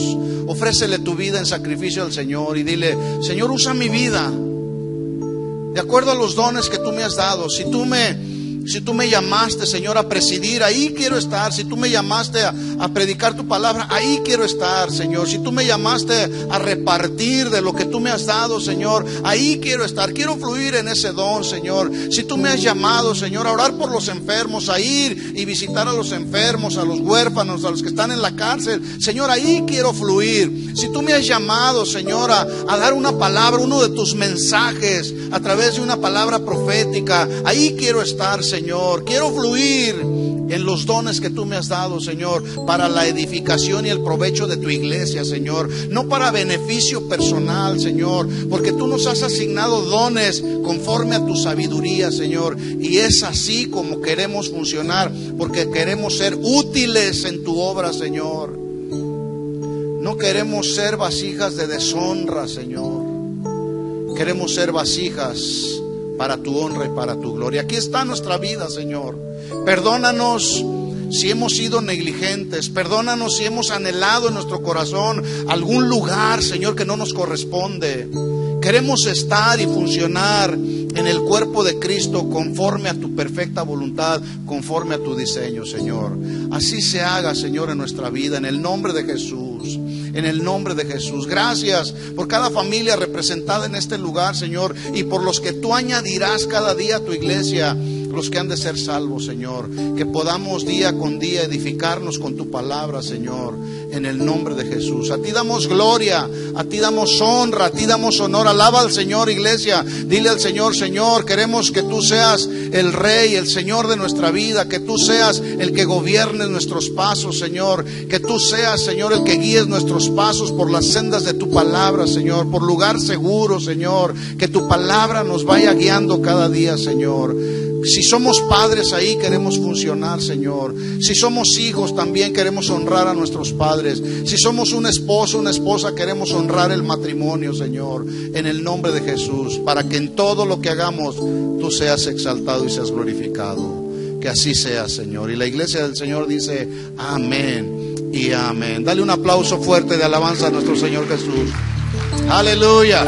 Speaker 1: Ofrécele tu vida en sacrificio al Señor y dile: Señor, usa mi vida de acuerdo a los dones que tú me has dado. Si tú me llamaste, Señor, a presidir, ahí quiero estar. Si tú me llamaste a predicar tu palabra, ahí quiero estar, Señor. Si tú me llamaste a repartir de lo que tú me has dado, Señor, ahí quiero estar. Quiero fluir en ese don, Señor. Si tú me has llamado, Señor, a orar por los enfermos, a ir y visitar a los enfermos, a los huérfanos, a los que están en la cárcel, Señor, ahí quiero fluir. Si tú me has llamado, Señor, a dar una palabra, uno de tus mensajes a través de una palabra profética, ahí quiero estar, Señor. Quiero fluir en los dones que tú me has dado, Señor, para la edificación y el provecho de tu iglesia, Señor. No para beneficio personal, Señor, porque tú nos has asignado dones conforme a tu sabiduría, Señor. Y es así como queremos funcionar, porque queremos ser útiles en tu obra, Señor. No queremos ser vasijas de deshonra, Señor. Queremos ser vasijas para tu honra y para tu gloria. Aquí está nuestra vida, Señor. Perdónanos si hemos sido negligentes. Perdónanos si hemos anhelado en nuestro corazón algún lugar, Señor, que no nos corresponde. Queremos estar y funcionar en el cuerpo de Cristo conforme a tu perfecta voluntad, conforme a tu diseño, Señor. Así se haga, Señor, en nuestra vida, en el nombre de Jesús. En el nombre de Jesús. Gracias por cada familia representada en este lugar, Señor, y por los que tú añadirás cada día a tu iglesia, los que han de ser salvos, Señor. Que podamos día con día edificarnos con tu palabra, Señor, en el nombre de Jesús. A ti damos gloria, a ti damos honra, a ti damos honor. Alaba al Señor, iglesia. Dile al Señor: Señor, queremos que tú seas el Rey, el Señor de nuestra vida, que tú seas el que gobierne nuestros pasos, Señor. Que tú seas, Señor, el que guíes nuestros pasos por las sendas de tu palabra, Señor, por lugar seguro, Señor. Que tu palabra nos vaya guiando cada día, Señor. Si somos padres, ahí queremos funcionar, Señor. Si somos hijos, también queremos honrar a nuestros padres. Si somos un esposo, una esposa, queremos honrar el matrimonio, Señor, en el nombre de Jesús, para que en todo lo que hagamos tú seas exaltado y seas glorificado. Que así sea, Señor. Y la iglesia del Señor dice amén y amén. Dale un aplauso fuerte de alabanza a nuestro Señor Jesús. Aleluya.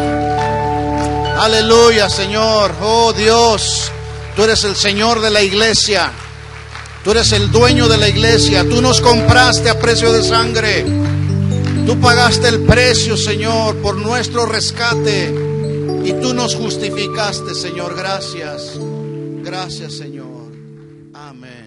Speaker 1: Aleluya, Señor. Oh Dios, tú eres el Señor de la iglesia. Tú eres el dueño de la iglesia. Tú nos compraste a precio de sangre. Tú pagaste el precio, Señor, por nuestro rescate. Y tú nos justificaste, Señor. Gracias. Gracias, Señor. Amén.